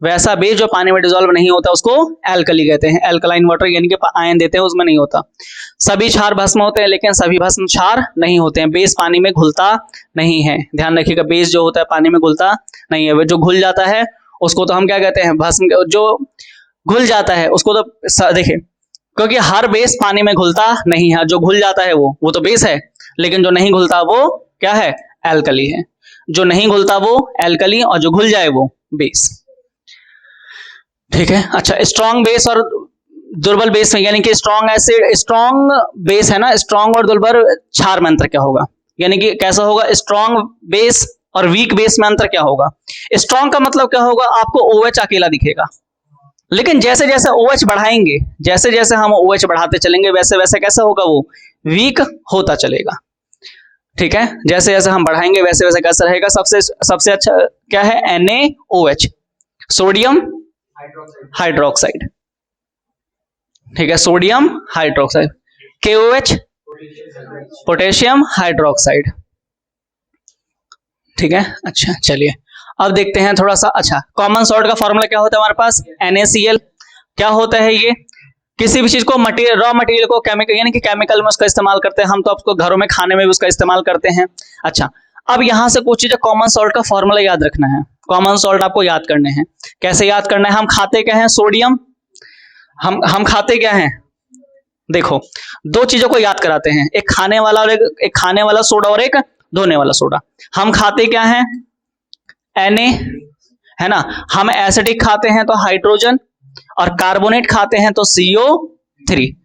वैसा बेस जो पानी में डिसॉल्व नहीं होता उसको एल्कली कहते हैं। एल्कलाइन वाटर यानी कि आयन देते हैं उसमें नहीं होता। सभी क्षार भस्म होते हैं लेकिन सभी भस्म क्षार नहीं होते हैं। बेस पानी में घुलता नहीं है, ध्यान रखिएगा, बेस जो होता है पानी में घुलता नहीं है। जो घुल जाता है उसको तो हम क्या कहते हैं, भस्म। जो घुल जाता है उसको तो देखिए, क्योंकि हर बेस पानी में घुलता नहीं है, जो घुल जाता है वो तो बेस है, लेकिन जो नहीं घुलता वो क्या है, एल्कली है। जो नहीं घुलता वो एल्कली और जो घुल जाए वो बेस, ठीक है। अच्छा स्ट्रॉन्ग बेस और दुर्बल बेस में, यानी कि स्ट्रॉन्ग एसिड, स्ट्रॉन्ग बेस है ना, स्ट्रॉन्ग और दुर्बल क्षार में अंतर क्या होगा, यानी कि कैसा होगा, स्ट्रॉन्ग बेस और वीक बेस में अंतर क्या होगा। स्ट्रॉन्ग का मतलब क्या होगा, आपको OH अकेला दिखेगा, लेकिन जैसे जैसे OH बढ़ाएंगे, जैसे जैसे हम OH बढ़ाते चलेंगे वैसे वैसे कैसा होगा, वो वीक होता चलेगा, ठीक है। जैसे जैसे हम बढ़ाएंगे वैसे वैसे कैसा रहेगा, सबसे अच्छा क्या है, NaOH, सोडियम हाइड्रोक्साइड, ठीक है, sodium hydroxide. KOH potassium hydroxide, ठीक है। अच्छा चलिए अब देखते हैं थोड़ा सा। अच्छा कॉमन सॉल्ट का फॉर्मूला क्या होता है हमारे पास, NaCl। क्या होता है ये, किसी भी चीज को मटेरियल, रॉ मटेरियल को केमिकल यानी कि केमिकल में उसका इस्तेमाल करते हैं हम, तो आपको घरों में खाने में भी उसका इस्तेमाल करते हैं। अच्छा अब यहां से कुछ चीजें कॉमन सॉल्ट का फॉर्मूला याद रखना है। कॉमन सॉल्ट आपको याद करने हैं, कैसे याद करना है, हम खाते क्या हैं, सोडियम, हम खाते क्या हैं, देखो दो चीजों को याद कराते हैं, एक खाने वाला और एक खाने वाला सोडा और एक धोने वाला सोडा। हम खाते क्या हैं, Na, है ना। हम एसिडिक खाते हैं तो हाइड्रोजन, और कार्बोनेट खाते हैं तो CO3।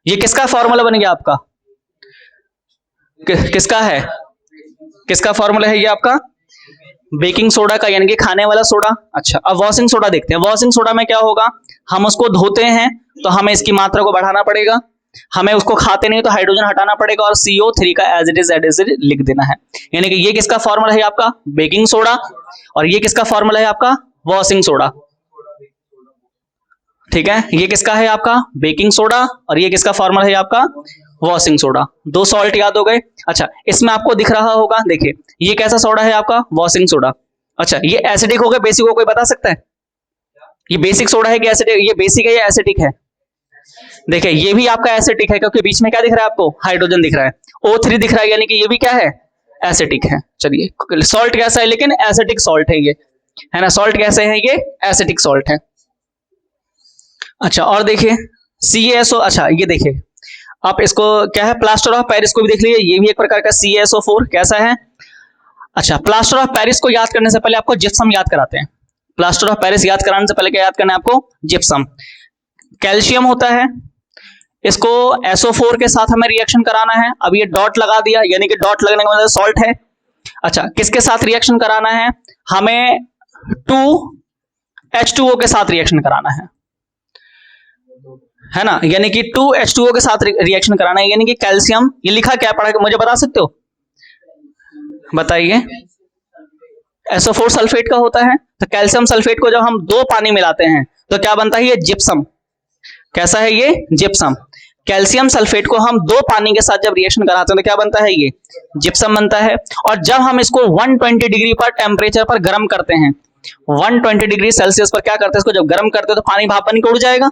ये किसका फॉर्मूला बन गया आपका? किसका है? किसका फॉर्मूला है ये आपका? बेकिंग सोडा का, यानी कि खाने वाला सोडा। अच्छा, अब वॉशिंग सोडा देखते हैं। वॉशिंग सोडा में क्या होगा, हम उसको धोते हैं तो हमें इसकी मात्रा को बढ़ाना पड़ेगा, हमें उसको खाते नहीं तो हाइड्रोजन हटाना पड़ेगा, और CO3 का एज इट इज लिख देना है। यानी कि ये किसका फॉर्मूला है आपका? Baking soda. और ये किसका फॉर्मूला है आपका? Washing soda. ठीक है, ये किसका है आपका? Baking soda. और ये किसका फॉर्मूला है आपका? Washing soda. दो सॉल्ट याद हो गए। अच्छा, इसमें आपको दिख रहा होगा, देखिए ये कैसा सोडा है आपका? Washing soda. अच्छा, ये एसिडिक हो गया, बेसिक हो, कोई बता सकता है? ये बेसिक सोडा है कि एसिडिक? ये बेसिक है या एसिडिक है? देखिए ये भी आपका एसिडिक है, क्योंकि बीच में क्या दिख रहा है आपको? हाइड्रोजन दिख रहा है, O3 दिख रहा है, यानी कि ये भी क्या है? एसिडिक है। चलिए, सॉल्ट कैसा है? लेकिन एसिडिक सॉल्ट है ये, है ना। सॉल्ट कैसे है? ये एसिडिक सॉल्ट है। अच्छा, और देखिए CaSO। अच्छा, ये देखिए आप इसको क्या है? प्लास्टर ऑफ पेरिस को भी देख लीजिए, ये भी एक प्रकार का CaSO4 कैसा है? अच्छा, प्लास्टर ऑफ पेरिस को याद करने से पहले आपको जिप्सम याद कराते हैं। प्लास्टर ऑफ पेरिस याद कराने से पहले क्या याद करना है आपको? जिप्सम। कैल्शियम होता है, इसको SO4 के साथ हमें रिएक्शन कराना है। अब ये डॉट लगा दिया, यानी कि डॉट लगने का मतलब सॉल्ट है। अच्छा, किसके साथ रिएक्शन कराना है? हमें 2H2O के साथ रिएक्शन कराना है ना, यानी कि 2H2O के साथ रिएक्शन कराना है। यानी कि कैल्शियम, ये लिखा क्या पढ़ा, मुझे बता सकते हो? बताइए। SO4 सल्फेट का होता है, तो कैल्शियम सल्फेट को जब हम दो पानी मिलाते हैं तो क्या बनता है? ये जिप्सम। कैसा है ये? जिप्सम। कैल्शियम सल्फेट को हम दो पानी के साथ जब रिएक्शन कराते हैं तो क्या बनता है? ये जिप्सम बनता है। और जब हम इसको 120 डिग्री पर टेम्परेचर पर गर्म करते हैं, 120 डिग्री सेल्सियस पर क्या करते हैं? इसको जब गर्म करते हैं तो पानी भाप बन के उड़ जाएगा,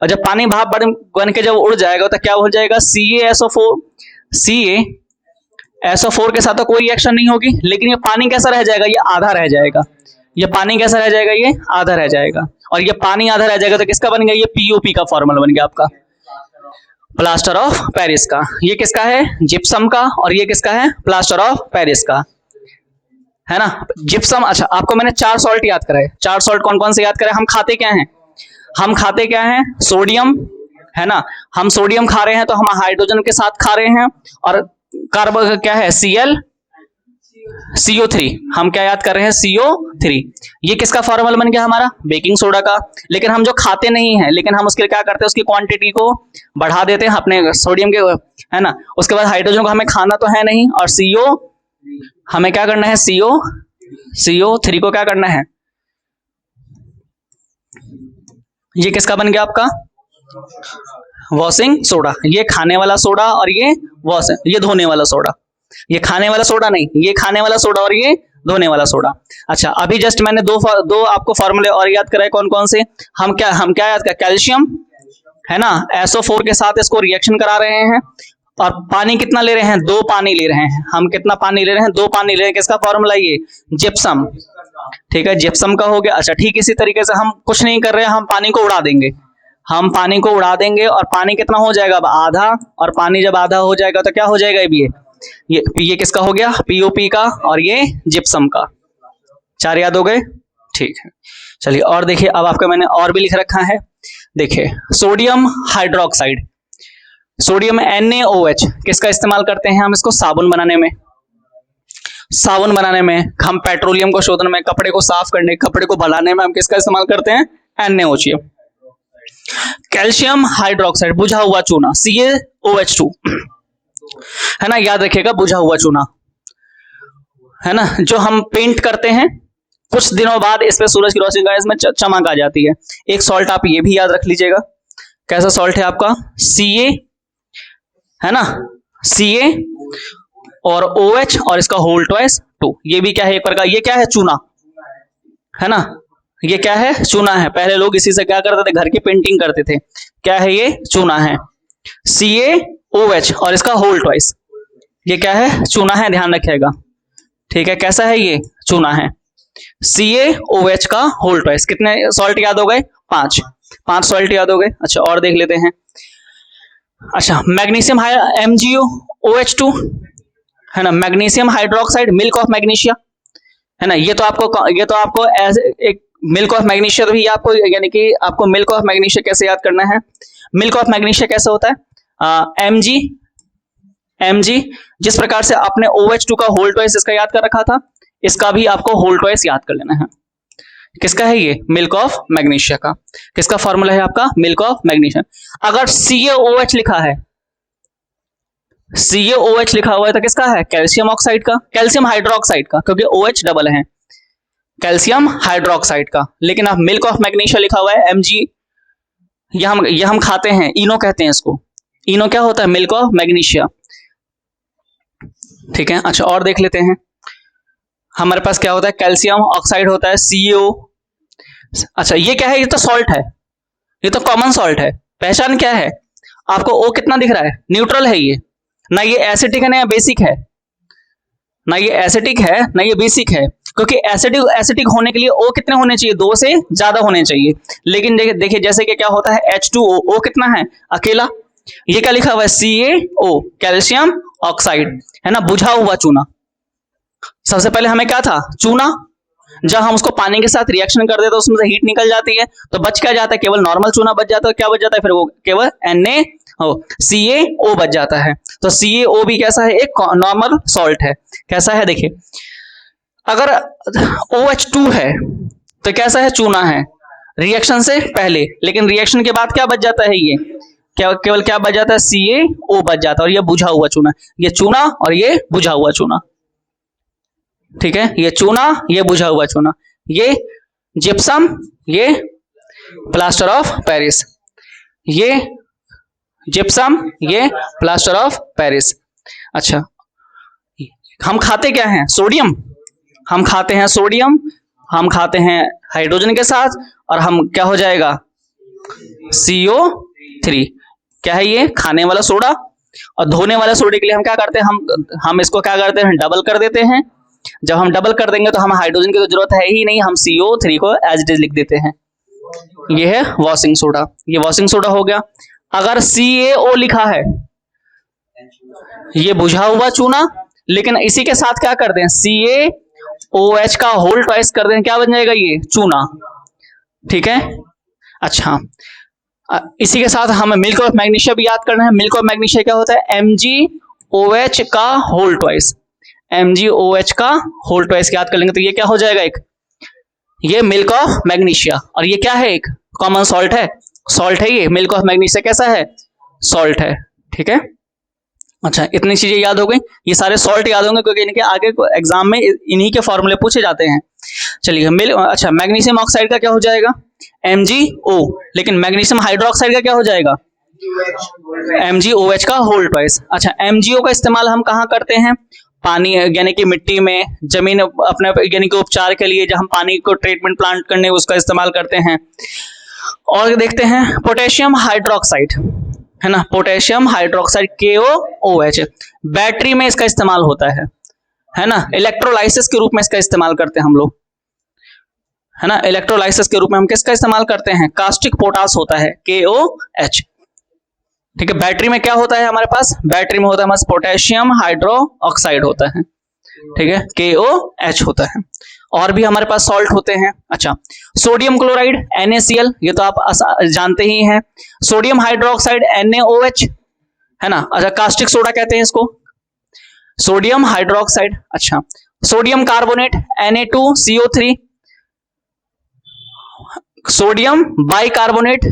और जब पानी भाप बन के जब उड़ जाएगा तो क्या हो जाएगा? CaSO4 के साथ तो कोई रिएक्शन नहीं होगी, लेकिन ये पानी कैसा रह जाएगा? ये आधा रह जाएगा। ये पानी कैसा रह जाएगा? ये आधा रह जाएगा। और ये पानी आधा रह जाएगा तो किसका बन गया? ये POP का फॉर्मूला बन गया आपका, प्लास्टर ऑफ पेरिस का। ये किसका है? जिप्सम का। और ये किसका है? प्लास्टर ऑफ पेरिस का, है ना। जिप्सम। अच्छा, आपको मैंने 4 सॉल्ट याद कराए। 4 सॉल्ट कौन कौन से याद कराए? हम खाते क्या हैं? हम खाते क्या हैं? सोडियम, है ना। हम सोडियम खा रहे हैं तो हम हाइड्रोजन के साथ खा रहे हैं, और कार्बन क्या है? CO3। हम क्या याद कर रहे हैं? CO3। ये किसका फॉर्मूला बन गया हमारा? बेकिंग सोडा का। लेकिन हम जो खाते नहीं है, लेकिन हम उसके लिए क्या करते हैं? उसकी क्वांटिटी को बढ़ा देते हैं अपने सोडियम के, है ना। उसके बाद हाइड्रोजन को हमें खाना तो है नहीं, और हमें क्या करना है? CO3 को क्या करना है? ये किसका बन गया आपका? Washing soda. ये खाने वाला सोडा, और ये धोने वाला सोडा। ये खाने वाला सोडा नहीं, ये खाने वाला सोडा और ये धोने वाला सोडा। अच्छा, अभी जस्ट मैंने दो आपको फॉर्मूले और याद कराए। कौन कौन से? हम क्या याद कर? कैल्शियम, है ना। SO4 के साथ इसको रिएक्शन करा रहे हैं, और पानी कितना ले रहे हैं? 2 पानी ले रहे हैं। हम कितना पानी ले रहे हैं? 2 पानी ले रहे हैं। किसका फॉर्मूला? ये जिप्सम। ठीक है, जिप्सम का हो गया। अच्छा, ठीक इसी तरीके से हम कुछ नहीं कर रहे हैं, हम पानी को उड़ा देंगे। हम पानी को उड़ा देंगे, और पानी कितना हो जाएगा? अब आधा। और पानी जब आधा हो जाएगा तो क्या हो जाएगा? ये किसका हो गया? POP का, और ये जिप्सम का। 4 याद हो गए? ठीक है, चलिए और देखिए। अब आपका मैंने और भी लिख रखा है, देखिए सोडियम हाइड्रोक्साइड, सोडियम NaOH। किसका इस्तेमाल करते हैं हम? इसको साबुन बनाने में। साबुन बनाने में, हम पेट्रोलियम को शोधन में, कपड़े को साफ करने, कपड़े को भलाने में हम किसका इस्तेमाल करते हैं? NaOH। कैल्शियम हाइड्रोक्साइड, बुझा हुआ चूना, CaOH2, है ना। याद रखिएगा, बुझा हुआ चूना, है ना। जो हम पेंट करते हैं, कुछ दिनों बाद इस पे सूरज की रोशनी का इसमें चमक आ जाती है। एक सॉल्ट आप ये भी याद रख लीजिएगा। कैसा सॉल्ट है आपका? Ca, है ना, Ca और OH, और इसका होल ट्वाइस 2। ये भी क्या है? एक प्रकार, ये क्या है? चूना, है ना। ये क्या है? चूना है। पहले लोग इसी से क्या करते थे? घर की पेंटिंग करते थे। क्या है ये? चूना है। CaOH और इसका होल ट्वाइस, ये क्या है? चूना है, ध्यान रखिएगा। ठीक है, कैसा है? ये चूना है। CaOH का होल ट्वाइस। कितने सॉल्ट याद हो गए? 5 सॉल्ट याद हो गए। अच्छा, और देख लेते हैं। अच्छा, मैग्नीशियम MgOH2, है ना। Magnesium hydroxide, milk of magnesia, है ना। ये तो आपको एज एक मिल्क ऑफ मैग्नीशिया भी आपको, यानी कि आपको मिल्क ऑफ मैग्नीशिया कैसे याद करना है। मिल्क ऑफ मैग्नीशिया कैसे होता है, mg जिस प्रकार से आपने OH2 का होल ट्वाइस इसका याद कर रखा था, इसका भी आपको होल ट्वाइस याद कर लेना है। किसका है ये, मिल्क ऑफ मैग्नीशिया का। किसका फॉर्मूला है आपका, मिल्क ऑफ मैग्नीशिया। अगर CaOH लिखा है, CaOH लिखा हुआ है तो किसका है, कैल्शियम ऑक्साइड का, कैल्शियम हाइड्रोक्साइड का, क्योंकि OH डबल है, कैल्शियम हाइड्रोक्साइड का। लेकिन आप मिल्क ऑफ मैग्नीशिया लिखा हुआ है Mg, यह हम खाते हैं, इनो कहते हैं इसको। इनो क्या होता है, मिल्क ऑफ मैग्नीशिया। ठीक है, अच्छा और देख लेते हैं। हमारे पास क्या होता है, कैल्शियम ऑक्साइड होता है CaO। अच्छा ये क्या है, ये तो सॉल्ट है, ये तो कॉमन सॉल्ट है। पहचान क्या है आपको, O कितना दिख रहा है, न्यूट्रल है ये, ना ये एसिटिक है ना बेसिक है, ना ये एसिटिक है ना ये बेसिक है। क्योंकि एसिटिक होने के लिए O कितने होने चाहिए, 2 से ज्यादा होने चाहिए। लेकिन देखिए जैसे कि क्या होता है H2O, O कितना है अकेला। ये क्या लिखा हुआ है, CaO, कैल्शियम ऑक्साइड, है ना, बुझा हुआ चूना। सबसे पहले हमें क्या था, चूना। जब हम उसको पानी के साथ रिएक्शन कर देते हैं उसमें से हीट निकल जाती है, तो बच क्या जाता है, केवल नॉर्मल चूना बच जाता है। क्या बच जाता है फिर, वो केवल CaO बच जाता है। तो CaO भी कैसा है, एक नॉर्मल सॉल्ट है। कैसा है देखिए, अगर OH2 है तो कैसा है, चूना है रिएक्शन से पहले, लेकिन रिएक्शन के बाद क्या बच जाता है, ये केवल क्या बच जाता है, CaO बच जाता है, और ये बुझा हुआ चूना, ये चूना और ये बुझा हुआ चूना। ठीक है, ये चूना ये बुझा हुआ चूना, ये जिप्सम ये प्लास्टर ऑफ पेरिस, ये जिप्सम ये प्लास्टर ऑफ पेरिस। अच्छा हम खाते क्या हैं, सोडियम। हम खाते हैं सोडियम, हम खाते हैं हाइड्रोजन के साथ, और हम क्या हो जाएगा, CO3। क्या है ये, खाने वाला सोडा। और धोने वाले सोडे के लिए हम क्या करते हैं, हम इसको क्या करते हैं, डबल कर देते हैं। जब हम डबल कर देंगे तो हम हाइड्रोजन की तो जरूरत है ही नहीं, हम CO3 को एज इट इज लिख देते हैं। ये है वॉशिंग सोडा, ये वॉशिंग सोडा हो गया। अगर CaO लिखा है, ये बुझा हुआ चूना, लेकिन इसी के साथ क्या कर दें, CaOH का होल ट्वाइस कर दें, क्या बन जाएगा, ये चूना। ठीक है, अच्छा इसी के साथ हमें मिल्क ऑफ मैग्नीशिया भी याद करना है। मिल्क ऑफ मैग्नीशिया क्या होता है, MgOH का होल ट्वाइस। MgOH का होल ट्वाइस याद कर लेंगे तो ये क्या हो जाएगा, एक ये मिल्क ऑफ मैग्नीशिया। और ये क्या है, एक कॉमन सॉल्ट है, सॉल्ट है ये मिल्क ऑफ मैग्नीशिया, कैसा है, सॉल्ट है। ठीक है, अच्छा इतनी चीजें याद हो गई, ये सारे सॉल्ट याद होंगे क्योंकि इनके आगे एग्जाम में इन्हीं के फॉर्मूले पूछे जाते हैं। चलिए अच्छा मैग्नीशियम ऑक्साइड का क्या हो जाएगा, MgO। लेकिन मैग्नीशियम हाइड्रोक्साइड का क्या हो जाएगा, MgOH का होल ट्वाइस। अच्छा MgO का इस्तेमाल हम कहाँ करते हैं, पानी यानी कि मिट्टी में, जमीन अपने यानी कि उपचार के लिए, जब हम पानी को ट्रीटमेंट प्लांट करने उसका इस्तेमाल करते हैं। और देखते हैं पोटेशियम हाइड्रोक्साइड, है ना, पोटेशियम हाइड्रोक्साइड KOOH, बैटरी में इसका इस्तेमाल होता है ना, इलेक्ट्रोलाइसिस के रूप में इसका इस्तेमाल करते हैं हम लोग, है ना, इलेक्ट्रोलाइसिस के रूप में हम किसका इस्तेमाल करते हैं, कास्टिक पोटास होता है KOH। ठीक है, बैटरी में क्या होता है हमारे पास, बैटरी में होता है हमारे पास पोटेशियम हाइड्रो ऑक्साइड होता है। ठीक है, KOH होता है। और भी हमारे पास सॉल्ट होते हैं। अच्छा सोडियम क्लोराइड NaCl, ये तो आप जानते ही हैं। सोडियम हाइड्रोक्साइड NaOH, है ना। अच्छा कास्टिक सोडा कहते हैं इसको, सोडियम हाइड्रोक्साइड। अच्छा sodium carbonate Na2CO3, sodium bicarbonate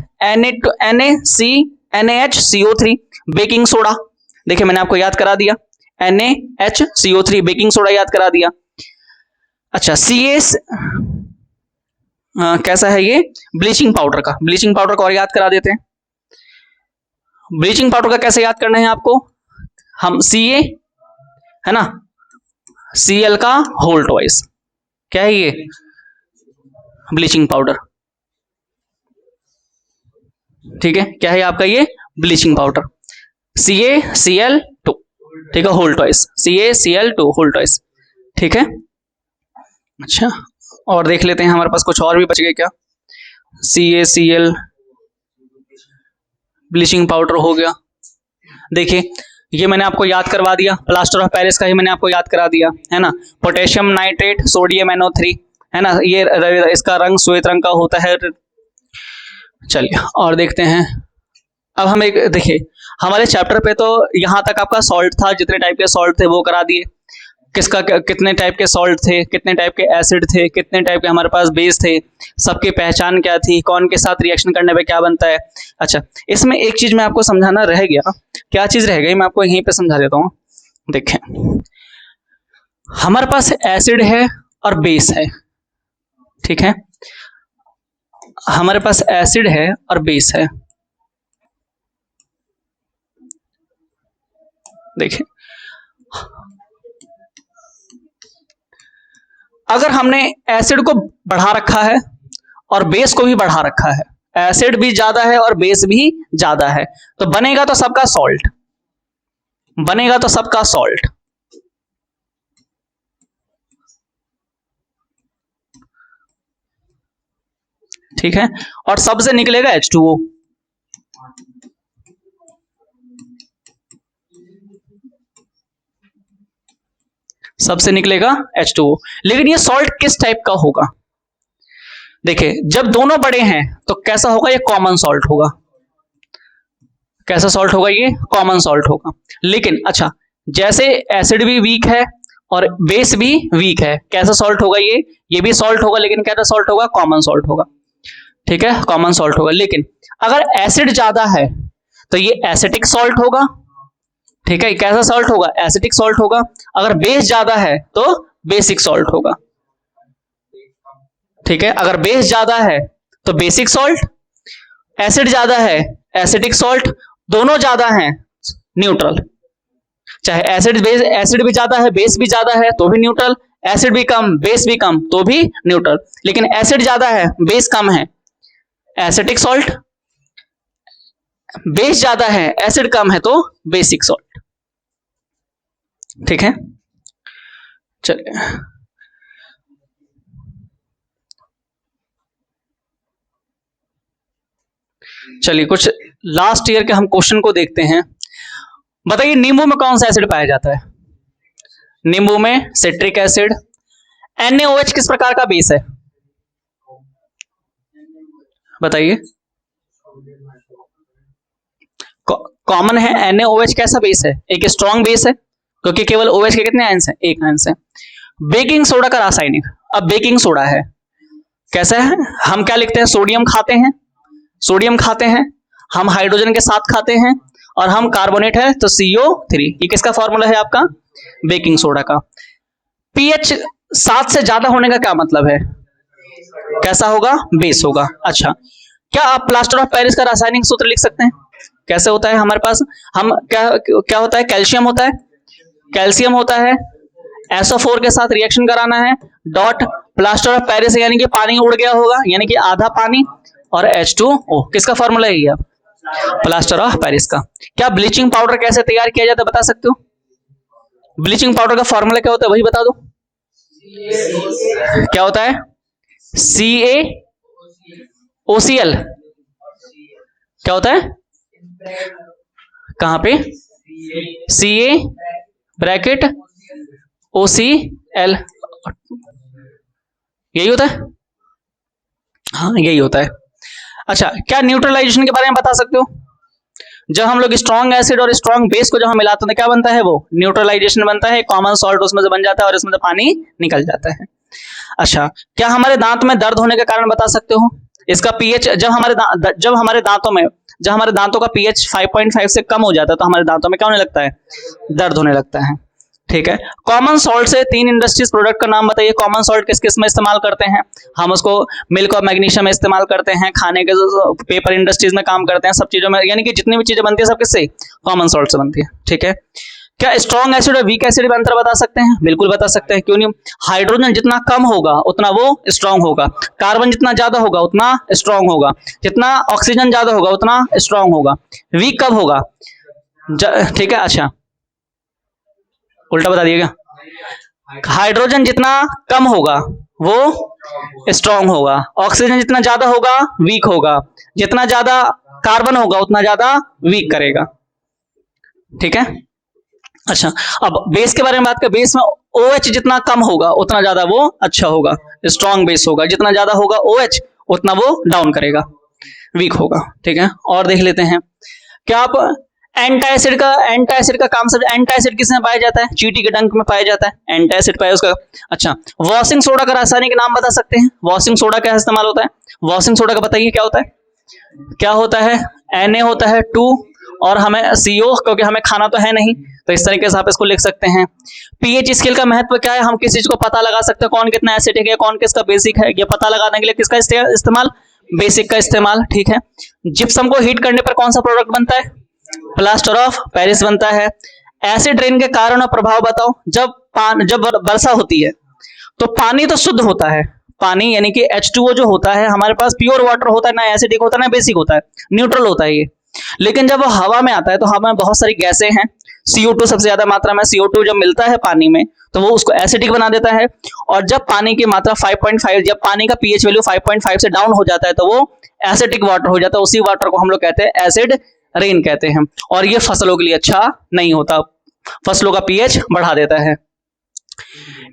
NaHCO3, baking soda. देखिए मैंने आपको याद करा दिया, NaHCO3 बेकिंग सोडा याद करा दिया। अच्छा कैसा है ये, ब्लीचिंग पाउडर का, ब्लीचिंग पाउडर को और याद करा देते हैं। ब्लीचिंग पाउडर का कैसे याद करना है आपको, हम Ca, है ना, Cl का होल ट्वाइस, क्या है ये, ब्लीचिंग पाउडर। ठीक है, क्या है आपका ये ब्लीचिंग पाउडर, CaCl2, ठीक है, whole twice, CaCl2 whole twice. ठीक है, अच्छा और देख लेते हैं हमारे पास कुछ और भी बच गए क्या, CaCl ब्लीचिंग पाउडर हो गया। देखिए ये मैंने आपको याद करवा दिया, प्लास्टर ऑफ पेरिस का ही मैंने आपको याद करा दिया, है ना। पोटेशियम नाइट्रेट, सोडियम NO3, है ना, ये इसका रंग श्वेत रंग का होता है। चलिए और देखते हैं। अब हम एक देखिए, हमारे चैप्टर पे तो यहाँ तक आपका सॉल्ट था, जितने टाइप के सॉल्ट थे वो करा दिए, किसका कितने टाइप के सॉल्ट थे, कितने टाइप के एसिड थे, कितने टाइप के हमारे पास बेस थे, सबकी पहचान क्या थी, कौन के साथ रिएक्शन करने पे क्या बनता है। अच्छा, इसमें एक चीज मैं आपको समझाना रह गया, क्या चीज रह गई मैं आपको यहीं पे समझा देता हूँ। देखें, हमारे पास एसिड है और बेस है, ठीक है, हमारे पास एसिड है और बेस है। देखिए, अगर हमने एसिड को बढ़ा रखा है और बेस को भी बढ़ा रखा है, एसिड भी ज्यादा है और बेस भी ज्यादा है, तो बनेगा तो सबका सॉल्ट, बनेगा तो सबका सॉल्ट। ठीक है, और सबसे निकलेगा H2O। सबसे निकलेगा H2O। लेकिन ये सॉल्ट किस टाइप का होगा? देखिए, जब दोनों बड़े हैं तो कैसा होगा? ये कॉमन सॉल्ट होगा। कैसा सॉल्ट होगा? ये कॉमन सॉल्ट होगा। लेकिन अच्छा, जैसे एसिड भी वीक है और बेस भी वीक है, कैसा सॉल्ट होगा? ये भी सॉल्ट होगा, लेकिन कैसा सॉल्ट होगा? कॉमन सॉल्ट होगा। ठीक है, कॉमन सॉल्ट होगा। लेकिन अगर एसिड ज्यादा है तो ये एसिटिक सॉल्ट होगा। ठीक है, कैसा सॉल्ट होगा? एसिटिक सॉल्ट होगा। अगर बेस ज्यादा है तो बेसिक सॉल्ट होगा। ठीक है, अगर बेस ज्यादा है तो बेसिक सॉल्ट, एसिड ज्यादा है एसिटिक सॉल्ट, दोनों ज्यादा हैं न्यूट्रल। चाहे एसिड भी ज्यादा है बेस भी ज्यादा है तो भी न्यूट्रल, एसिड भी कम बेस भी कम तो भी न्यूट्रल। लेकिन एसिड ज्यादा है बेस कम है, एसिटिक सॉल्ट, बेस ज्यादा है एसिड कम है तो बेसिक सॉल्ट। ठीक है, चलिए चलिए कुछ लास्ट ईयर के हम क्वेश्चन को देखते हैं। बताइए, नींबू में कौन सा एसिड पाया जाता है? नींबू में सिट्रिक एसिड। NaOH किस प्रकार का बेस है? बताइए, कॉमन है। NaOH कैसा बेस है? एक स्ट्रॉन्ग बेस है, क्योंकि केवल OH के कितने आयंस हैं? एक आयंस है। बेकिंग सोडा का रासायनिक, अब बेकिंग सोडा है, कैसा है? हम क्या लिखते हैं? सोडियम खाते हैं, सोडियम खाते हैं, हम हाइड्रोजन के साथ खाते हैं, और हम कार्बोनेट है तो CO3। ये किसका फॉर्मूला है? आपका बेकिंग सोडा का। pH 7 से ज्यादा होने का क्या मतलब है? कैसा होगा? बेस होगा। अच्छा, क्या आप प्लास्टर ऑफ पेरिस का रासायनिक सूत्र लिख सकते हैं? कैसे होता है हमारे पास? हम क्या होता है? कैल्शियम होता है, कैल्शियम होता है, SO4 के साथ रिएक्शन कराना है, डॉट प्लास्टर ऑफ पेरिस, यानी कि पानी उड़ गया होगा, यानी कि आधा पानी, और H2O। किसका फॉर्मूला है ये? प्लास्टर ऑफ पेरिस का। क्या ब्लीचिंग पाउडर कैसे तैयार किया जाता है बता सकते हो? ब्लीचिंग पाउडर का फॉर्मूला क्या होता है वही बता दो। क्या होता है? CaOCl। क्या होता है? कहां पे? Ca ब्रैकेट OCl, यही होता है। हाँ, यही होता है। अच्छा, क्या न्यूट्रलाइजेशन के बारे में बता सकते हो? जब हम लोग स्ट्रॉन्ग एसिड और स्ट्रॉन्ग बेस को जब हम मिलाते हैं क्या बनता है? वो न्यूट्रलाइजेशन बनता है, कॉमन सॉल्ट उसमें से बन जाता है और इसमें से पानी निकल जाता है। अच्छा, क्या हमारे दांत में दर्द होने का कारण बता सकते हो? इसका pH जब हमारे दांतों का pH 5.5 से कम हो जाता है तो हमारे दांतों में क्या होने लगता है? दर्द होने लगता है। ठीक है, कॉमन सॉल्ट से 3 इंडस्ट्रीज प्रोडक्ट का नाम बताइए। कॉमन सॉल्ट किस किस में इस्तेमाल करते हैं? हम उसको मिल्क और मैग्नीशियम में इस्तेमाल करते हैं, खाने के पेपर इंडस्ट्रीज में काम करते हैं, सब चीजों में, यानी कि जितनी भी चीजें बनती है सब किससे? कॉमन सॉल्ट से बनती है। ठीक है, क्या स्ट्रॉन्ग एसिड और वीक एसिड में अंतर बता सकते हैं? बिल्कुल बता सकते हैं, क्यों नहीं? हाइड्रोजन जितना कम होगा उतना वो स्ट्रॉन्ग होगा, कार्बन जितना ज्यादा होगा उतना स्ट्रॉन्ग होगा, जितना ऑक्सीजन ज्यादा होगा उतना स्ट्रॉन्ग होगा। वीक कब होगा? ठीक है, अच्छा उल्टा बता दिएगा। हाइड्रोजन जितना कम होगा वो स्ट्रॉन्ग होगा, ऑक्सीजन जितना ज्यादा होगा वीक होगा, जितना ज्यादा कार्बन होगा उतना ज्यादा वीक करेगा। ठीक है, अच्छा, अब बेस के बारे में बात करें, बेस में OH जितना कम होगा उतना ज्यादा वो अच्छा होगा, स्ट्रॉन्ग बेस होगा, जितना ज्यादा होगा OH उतना वो डाउन करेगा, वीक होगा। ठीक है, और देख लेते हैं क्या आप एंटासिड का काम सब, एंटासिड किसमें पाया जाता है? चींटी के डंक में पाया जाता है एंटासिड पाया उसका। अच्छा, वॉशिंग सोडा का रासायनिक नाम बता सकते हैं? वॉशिंग सोडा क्या इस्तेमाल होता है? वॉशिंग सोडा का बताइए क्या होता है? क्या होता है? Na होता है 2 और हमें CO, क्योंकि हमें खाना तो है नहीं, तो इस तरीके से आप इसको लिख सकते हैं। पीएच स्केल का महत्व क्या है? हम किस चीज को पता लगा सकते हैं कौन कितना एसिडिक है, कौन किसका बेसिक है, ये पता लगाने के लिए किसका इस्तेमाल? बेसिक का इस्तेमाल। ठीक है, जिप्सम को हीट करने पर कौन सा प्रोडक्ट बनता है? प्लास्टर ऑफ पेरिस बनता है। एसिड रेन के कारण और प्रभाव बताओ। जब वर्षा होती है तो पानी तो शुद्ध होता है, पानी यानी कि H2O जो होता है हमारे पास प्योर वाटर होता है, ना एसिडिक होता है ना बेसिक होता है, न्यूट्रल होता है ये। लेकिन जब वो हवा में आता है तो हवा में बहुत सारी गैसें हैं, CO2 सबसे ज्यादा मात्रा में, CO2 जब मिलता है पानी में तो वो उसको एसिडिक बना देता है। और जब पानी की मात्रा 5.5, जब पानी का पीएच वैल्यू 5.5 से डाउन हो जाता है तो वो एसिडिक वाटर हो जाता है, उसी वाटर को हम लोग कहते हैं एसिड रेन कहते हैं। और ये फसलों के लिए अच्छा नहीं होता, फसलों का पीएच बढ़ा देता है।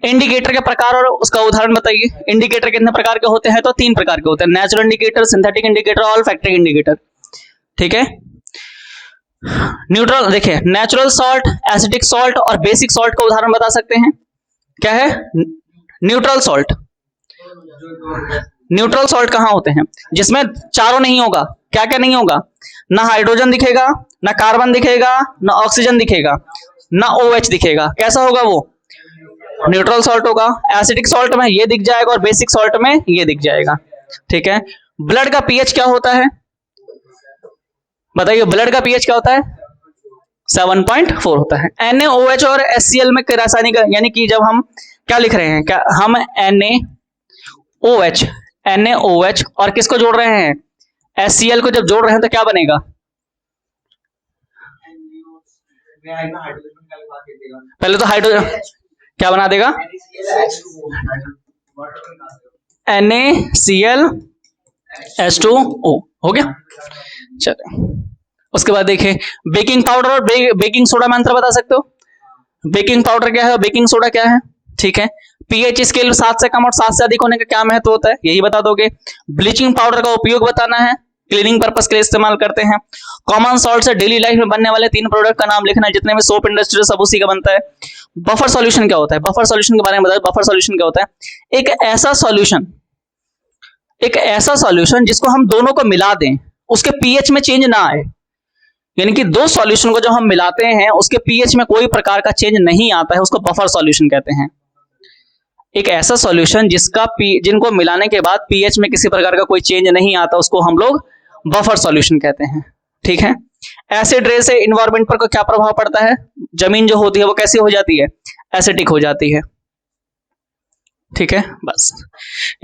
इंडिकेटर के प्रकार और उसका उदाहरण बताइए। इंडिकेटर कितने प्रकार के होते हैं? तो 3 प्रकार के होते हैं, नेचुरल इंडिकेटर, सिंथेटिक इंडिकेटर और फैक्ट्री इंडिकेटर। ठीक है, न्यूट्रल देखिए, नेचुरल सॉल्ट, एसिडिक सॉल्ट और बेसिक सॉल्ट का उदाहरण बता सकते हैं? क्या है? Neutral salt. न्यूट्रल सॉल्ट कहां होते हैं? जिसमें चारों नहीं होगा। क्या क्या नहीं होगा? ना हाइड्रोजन दिखेगा, ना कार्बन दिखेगा, ना ऑक्सीजन दिखेगा, ना OH दिखेगा। कैसा होगा वो? न्यूट्रल सॉल्ट होगा। एसिडिक सॉल्ट में ये दिख जाएगा और बेसिक सॉल्ट में ये दिख जाएगा। ठीक है, ब्लड का पीएच क्या होता है? बताइए, ब्लड का पीएच क्या होता है? 7.4 होता है। NaOH और HCl में रासायनिक, यानी कि जब हम क्या लिख रहे हैं, क्या हम NaOH और किसको जोड़ रहे हैं? HCl को जब जोड़ रहे हैं तो क्या बनेगा? पहले तो हाइड्रोजन क्या बना देगा? NaClH2O हो गया। चलो, उसके बाद देखिए बेकिंग पाउडर और बेकिंग सोडा में अंतर बता सकते हो? बेकिंग पाउडर क्या है और बेकिंग सोडा क्या है? ठीक है, पीएच स्केल 7 से कम और 7 से अधिक होने का क्या महत्व होता है? यही बता दोगे। ब्लीचिंग पाउडर का उपयोग बताना है, क्लीनिंग पर्पस के लिए इस्तेमाल करते हैं। कॉमन सॉल्ट से डेली लाइफ में बनने वाले 3 प्रोडक्ट का नाम लिखना है, जितने में सोप इंडस्ट्री सब उसी का बनता है। बफर सॉल्यूशन क्या होता है? बफर सॉल्यूशन के बारे में बताओ। बफर सॉल्यूशन क्या होता है? एक ऐसा सॉल्यूशन जिसको हम दोनों को मिला दें, उसके पीएच में चेंज ना आए, यानी कि 2 सॉल्यूशन को जब हम मिलाते हैं उसके पीएच में कोई प्रकार का चेंज नहीं आता है, उसको बफर सॉल्यूशन कहते हैं। एक ऐसा सॉल्यूशन जिनको मिलाने के बाद पीएच में किसी प्रकार का कोई चेंज नहीं आता, उसको हम लोग बफर सॉल्यूशन कहते हैं। ठीक है, एसिड रेन से इन्वायरमेंट पर क्या प्रभाव पड़ता है? जमीन जो होती है वो कैसी हो जाती है? एसिडिक हो जाती है। ठीक है, बस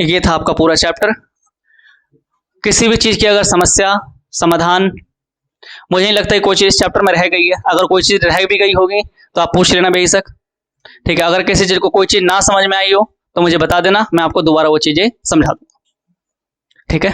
ये था आपका पूरा चैप्टर। किसी भी चीज की अगर समस्या समाधान, मुझे नहीं लगता है कोई चीज इस चैप्टर में रह गई है। अगर कोई चीज रह भी गई होगी तो आप पूछ लेना बेशक। ठीक है, अगर किसी चीज को कोई चीज ना समझ में आई हो तो मुझे बता देना, मैं आपको दोबारा वो चीजें समझा दूंगा। ठीक है।